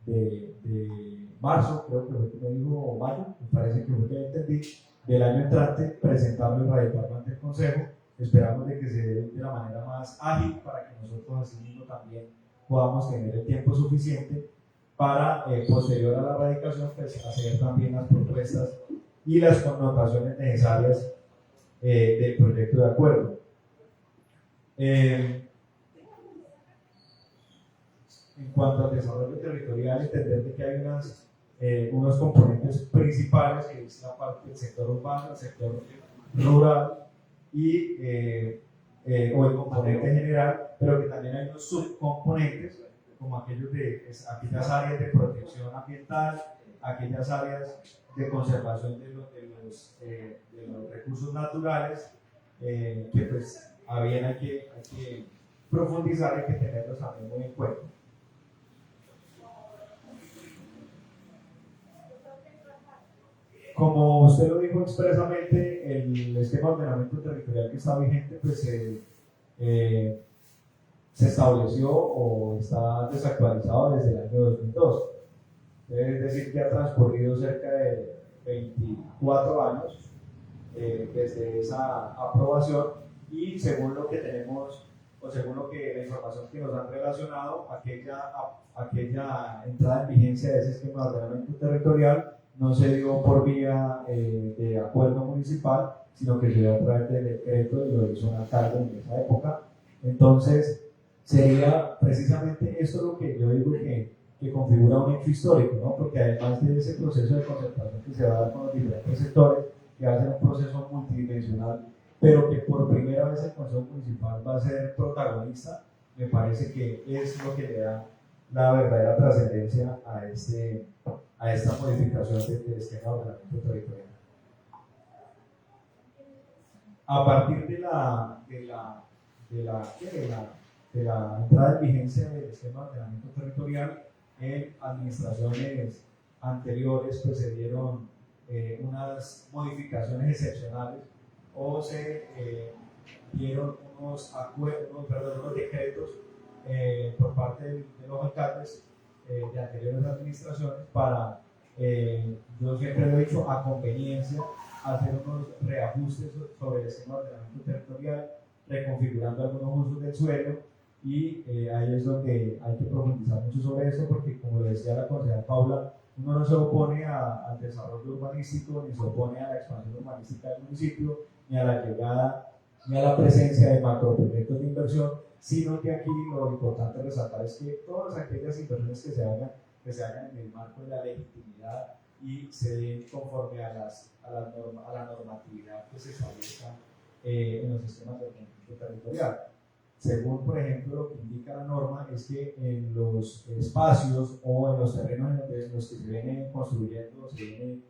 de marzo, creo que fue que me dijo, o mayo, me parece que fue que entendí, del año entrante, presentarlo y radicarlo ante el Consejo. Esperamos de que se dé de la manera más ágil para que nosotros así mismo también podamos tener el tiempo suficiente para, posterior a la radicación, pues, hacer también las propuestas y las connotaciones necesarias del proyecto de acuerdo. En cuanto al desarrollo territorial, entender de que hay unos componentes principales, que es la parte del sector urbano, el sector rural y o el componente general, pero que también hay unos subcomponentes, como aquellas áreas de protección ambiental, aquellas áreas de conservación de los recursos naturales, que pues a bien hay que profundizar, hay que tenerlos también muy en cuenta. Como usted lo dijo expresamente, el esquema de ordenamiento territorial que está vigente pues se estableció o está desactualizado desde el año 2002. Es decir, que ha transcurrido cerca de 24 años desde esa aprobación, y según lo que tenemos, o según la información que nos han relacionado, aquella entrada en vigencia de ese esquema de ordenamiento territorial no se dio por vía de acuerdo municipal, sino que se dio a través del decreto y lo hizo un alcalde en esa época. Entonces, sería precisamente esto lo que yo digo que configura un hecho histórico, ¿no? Porque además de ese proceso de concertación que se va a dar con los diferentes sectores, que va a ser un proceso multidimensional, pero que por primera vez el Consejo Municipal va a ser protagonista, me parece que es lo que le da la verdadera trascendencia a esta modificación del esquema de ordenamiento territorial. A partir de la entrada en vigencia del esquema de ordenamiento territorial, en administraciones anteriores pues se dieron unas modificaciones excepcionales, o se dieron unos decretos por parte de los alcaldes de anteriores administraciones para, yo siempre lo he dicho, a conveniencia, hacer unos reajustes sobre el esquema de ordenamiento territorial, reconfigurando algunos usos del suelo, y ahí es donde hay que profundizar mucho sobre eso, porque como lo decía la concejala Paula, uno no se opone al desarrollo urbanístico, ni se opone a la expansión urbanística del municipio, ni a la llegada, ni a la presencia de macroproyectos de inversión, sino que aquí lo importante resaltar es que todas aquellas inversiones que se hagan en el marco de la legitimidad y se den conforme a la normatividad que se establezca en los sistemas de ordenamiento territorial. Según, por ejemplo, lo que indica la norma, es que en los espacios o en los terrenos en los que se vienen construyendo, se vienen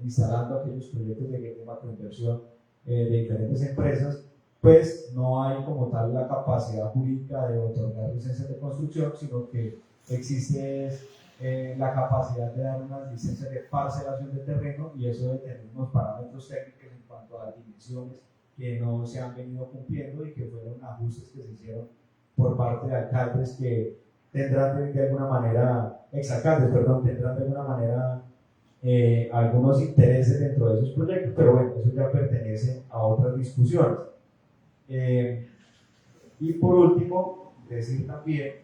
instalando aquellos proyectos de macroinversión de diferentes empresas, pues no hay como tal la capacidad jurídica de otorgar licencias de construcción, sino que existe la capacidad de dar unas licencias de parcelación de terreno, y eso debe tener unos parámetros técnicos en cuanto a las dimensiones que no se han venido cumpliendo, y que fueron ajustes que se hicieron por parte de alcaldes que tendrán de alguna manera, tendrán de alguna manera algunos intereses dentro de esos proyectos, pero bueno, eso ya pertenece a otras discusiones. Y por último, decir también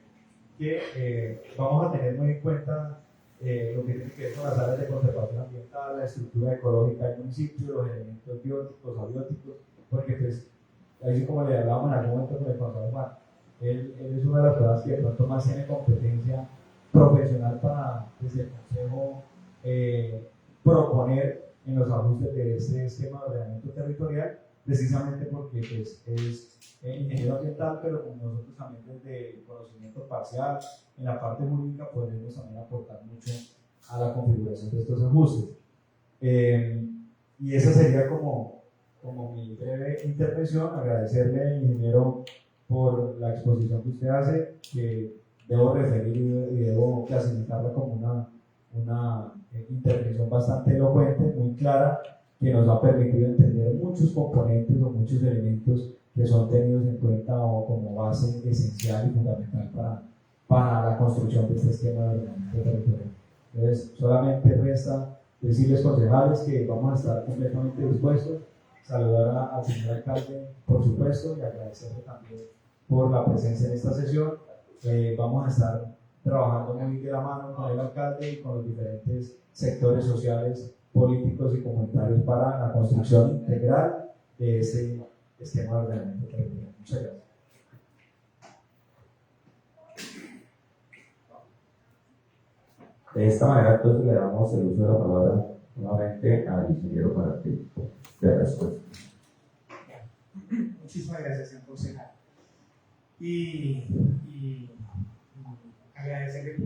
que vamos a tener muy en cuenta lo que tiene que ver con las áreas de conservación ambiental, la estructura ecológica del municipio, los elementos bióticos, abióticos, porque pues, así como le hablábamos en algún momento con el concejal Juan, él es una de las personas que de pronto más tiene competencia profesional para desde el Consejo proponer en los ajustes de este esquema de ordenamiento territorial, precisamente porque pues, es ingeniero ambiental, pero como nosotros también desde el conocimiento parcial, en la parte jurídica, podemos también aportar mucho a la configuración de estos ajustes. Y esa sería como mi breve intervención. Agradecerle al ingeniero por la exposición que usted hace, que debo referir y debo clasificarla como una intervención bastante elocuente, muy clara, que nos ha permitido entender muchos componentes o muchos elementos que son tenidos en cuenta o como base esencial y fundamental para la construcción de este esquema de ordenamiento territorial. Entonces, solamente resta decirles, concejales, que vamos a estar completamente dispuestos, saludar al señor alcalde, por supuesto, y agradecerle también por la presencia en esta sesión. Vamos a estar trabajando muy de la mano con el alcalde y con los diferentes sectores sociales, políticos y comunitarios para la construcción integral de ese esquema de ordenamiento territorial. Muchas gracias. De esta manera, entonces, le damos el uso de la palabra nuevamente al ingeniero para que dé respuesta. Muchísimas gracias, señor concejal. Y agradecerle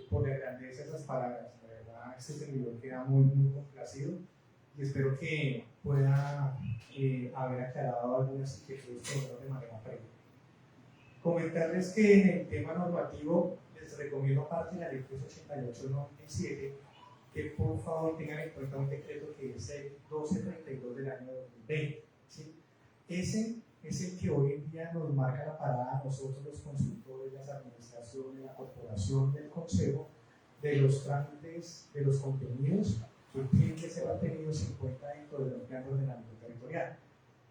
por la grandeza de esas palabras. De verdad, este servidor queda muy complacido y espero que pueda haber aclarado algunas inquietudes de manera previa. Comentarles que en el tema normativo les recomiendo, aparte de la ley 388/97, que por favor tengan en cuenta un decreto que es el 1232 del año 2020. ¿Sí? Ese es el que hoy en día nos marca la parada a nosotros, los consultores, las administraciones, la corporación, el consejo, de los trámites, de los contenidos que tienen que ser tenidos en cuenta dentro del plan de ordenamiento territorial.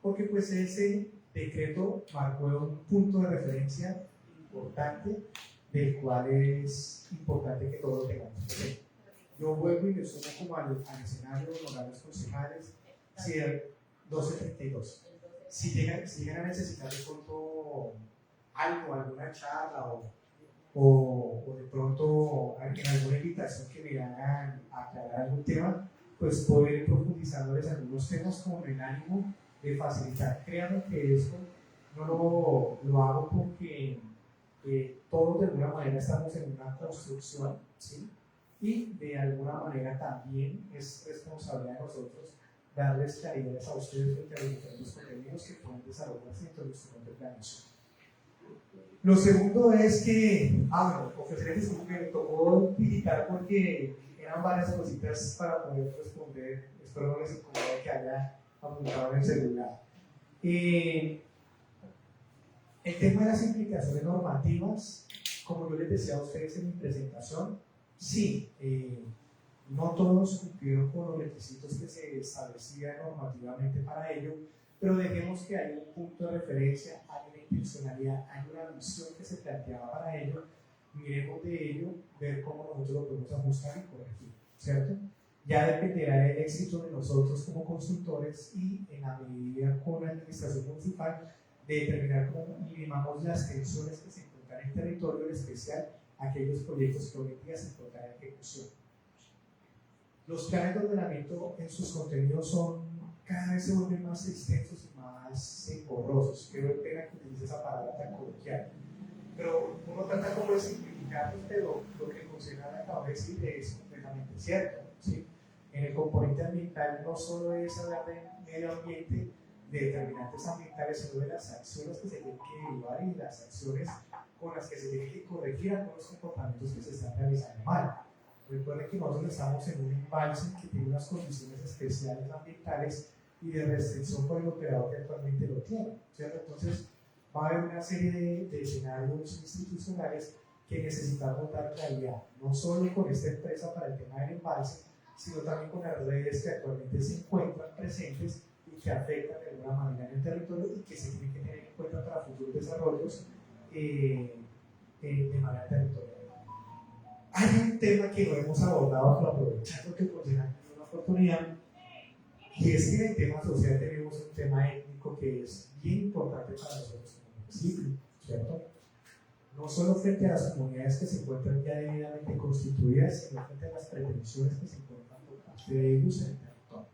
Porque pues ese decreto marcó un punto de referencia importante, del cual es importante que todos lo tengamos presente. Yo vuelvo y me sumo como al escenario de honorables concejales, si el 1232. Si llegan a necesitar de pronto algo, alguna charla o de pronto en alguna invitación que me hagan a aclarar algún tema, pues poder ir profundizándoles algunos temas con el ánimo de facilitar. Créanme que esto no lo hago porque todos de alguna manera estamos en una construcción, ¿sí? Y de alguna manera también es responsabilidad de nosotros darles claridades a ustedes frente a los diferentes contenidos que pueden desarrollarse dentro del instrumento de planeación. Lo segundo es que, ofrecerles un que me tocó digitar porque eran varias cositas para poder responder. Espero no les incomode que haya apuntado en el celular. El tema de las implicaciones normativas, como yo les decía a ustedes en mi presentación, sí, no todos cumplieron con los requisitos que se establecían normativamente para ello, pero dejemos que hay un punto de referencia, hay una intencionalidad, hay una visión que se planteaba para ello, miremos de ello, ver cómo nosotros lo podemos ajustar y corregir, ¿cierto? Ya dependerá del éxito de nosotros como consultores y en la medida con la administración municipal de determinar cómo minimamos las tensiones que se encuentran en el territorio, en especial aquellos proyectos que hoy en día se encuentran en ejecución. Los planes de ordenamiento en sus contenidos cada vez se vuelven más extensos y más engorrosos. Qué pena que utilice esa palabra tan coloquial. Pero uno trata como de simplificarlos, pero lo que el concejal acaba de decir es completamente cierto, ¿sí? En el componente ambiental no solo es hablar de medio ambiente, de determinantes ambientales, sino de las acciones que se tienen que derivar y las acciones con las que se tienen que corregir algunos comportamientos que se están realizando mal. Recuerden que nosotros estamos en un embalse que tiene unas condiciones especiales ambientales y de restricción por el operador que actualmente lo tiene, ¿cierto? Entonces va a haber una serie de escenarios institucionales que necesitamos dar claridad, no solo con esta empresa para el tema del embalse, sino también con las redes que actualmente se encuentran presentes y que afectan de alguna manera en el territorio y que se tienen que tener en cuenta para futuros desarrollos de manera territorial. Hay un tema que no hemos abordado, pero aprovechando que el concejal tiene una oportunidad, y es que en el tema social tenemos un tema étnico que es bien importante para nosotros como municipio, ¿cierto? no solo frente a las comunidades que se encuentran ya debidamente constituidas, sino frente a las pretensiones que se encuentran por parte de ellos en el territorio.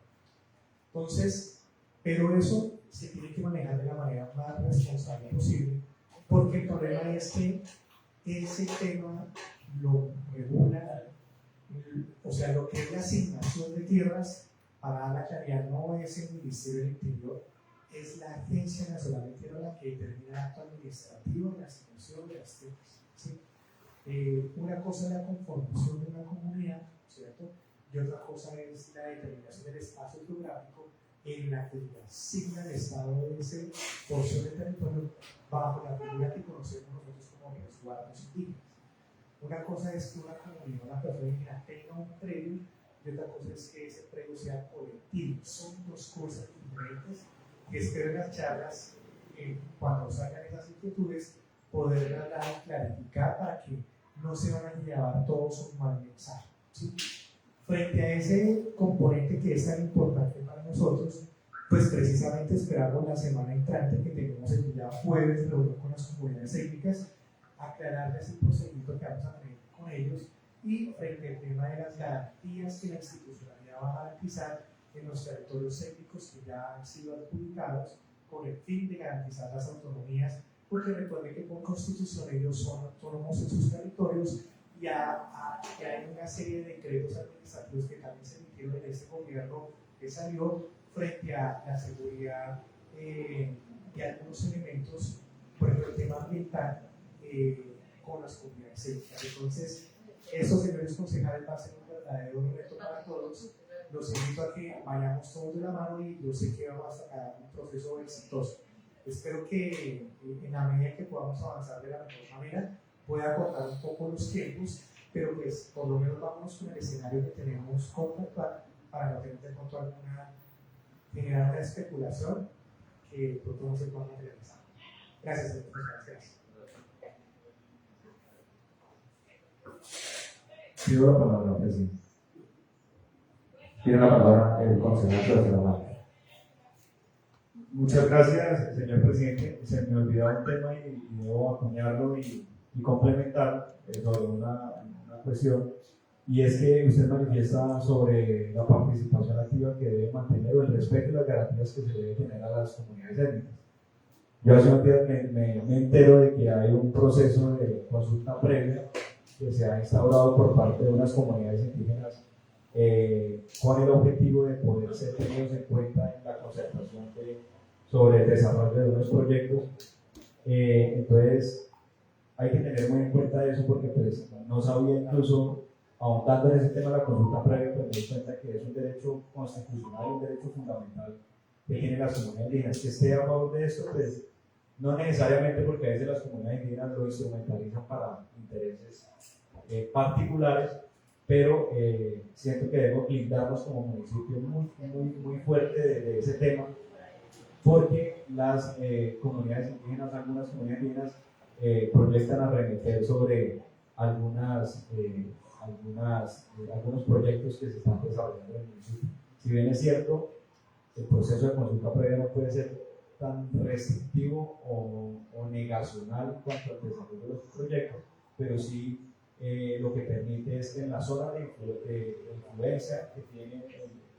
Entonces, pero eso se tiene que manejar de la manera más responsable posible, porque el problema es que ese tema lo regula, o sea, lo que es la asignación de tierras, para la claridad, no es el Ministerio del Interior, es la Agencia Nacional de Tierra la que determina el acto administrativo de la asignación de las tierras, ¿sí? Una cosa es la conformación de una comunidad, ¿cierto? Y otra cosa es la determinación del espacio geográfico en la que se asigna el estado de esa porción de territorio bajo la figura que conocemos nosotros como resguardos indígenas. Una cosa es que una comunidad, una persona indígena tenga un predio, y otra cosa es que ese predio sea colectivo. Son dos cosas diferentes que espero en las charlas, cuando salgan esas inquietudes, poder clarificar para que no se van a llevar todos un mal mensaje, ¿sí? Frente a ese componente que es tan importante para nosotros, pues precisamente esperamos la semana entrante que tenemos el día jueves reunión con las comunidades étnicas, aclararles el procedimiento que vamos a tener con ellos y frente al tema de las garantías que la institucionalidad va a garantizar en los territorios étnicos que ya han sido adjudicados con el fin de garantizar las autonomías, porque recuerden que por constitución ellos son autónomos en sus territorios y hay una serie de decretos administrativos que también se emitieron en este gobierno que salió frente a la seguridad y algunos elementos, por ejemplo el tema ambiental con las comunidades étnicas. Entonces, eso, señores concejales, va a ser un verdadero reto para todos. Los invito a que vayamos todos de la mano y yo sé que vamos a sacar un proceso exitoso. Espero que en la medida que podamos avanzar de la mejor manera pueda acortar un poco los tiempos, pero pues por lo menos vámonos con el escenario que tenemos contractual para no tener de pronto generar una especulación que pronto no se pueda materializar. Gracias, señor. Gracias. Pido la palabra, presidente. Tiene la palabra el consejero de la. Muchas gracias, señor presidente. Se me olvidaba un tema y debo acuñarlo y complementar sobre una cuestión, y es que usted manifiesta sobre la participación activa que debe mantener o el respeto y las garantías que se debe tener a las comunidades étnicas. Yo hace unos días me entero de que hay un proceso de consulta previa que se ha instaurado por parte de unas comunidades indígenas con el objetivo de poder ser tenidos en cuenta en la concertación sobre el desarrollo de unos proyectos. Entonces hay que tener muy en cuenta eso, porque pues no sabía, incluso ahondando en ese tema de la consulta previa, pues me di cuenta que es un derecho constitucional, un derecho fundamental que tienen las comunidades indígenas. Que esté a favor de esto, pues no necesariamente, porque a veces las comunidades indígenas lo instrumentalizan para intereses particulares, pero siento que debemos blindarnos como municipio muy fuerte de ese tema, porque las comunidades indígenas, algunas comunidades indígenas proyectan arremeter sobre algunos proyectos que se están desarrollando en el municipio. Si bien es cierto, el proceso de consulta previa no puede ser tan restrictivo o negacional en cuanto al desarrollo de los proyectos, pero sí lo que permite es que en la zona de influencia que tiene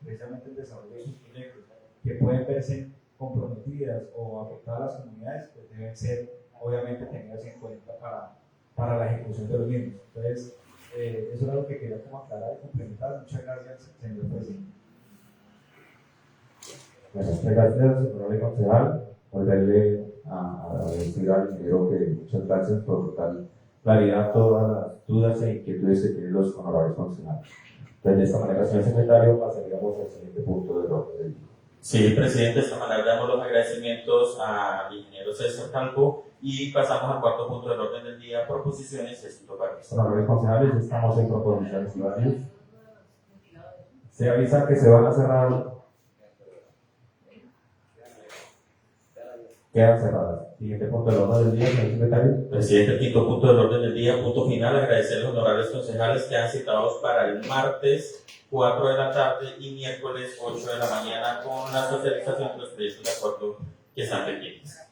precisamente el desarrollo de sus proyectos, que pueden verse comprometidas o afectadas a las comunidades, pues deben ser obviamente tenidas en cuenta para la ejecución de los mismos. Entonces, eso era lo que quería como aclarar y complementar. Muchas gracias, señor presidente. Gracias, honorable concejal. Volverle a decir al ingeniero que muchas gracias por dar claridad a todas las dudas e inquietudes que tienen los honorables concejales. Entonces, de esta manera, señor secretario, pasaríamos al siguiente punto del orden del día. Sí, presidente, de esta manera damos los agradecimientos al ingeniero César Calvo y pasamos al cuarto punto del orden del día, proposiciones y asuntos varios. Honorables concejales, estamos en proposiciones y varios. Se avisa que se van a cerrar. Quedan cerradas. Siguiente punto del orden del día, señor secretario. Presidente, el quinto punto del orden del día, punto final, agradecer a los honorables concejales que han citados para el martes 4 de la tarde y miércoles 8 de la mañana con la socialización de los proyectos de acuerdo que están pendientes.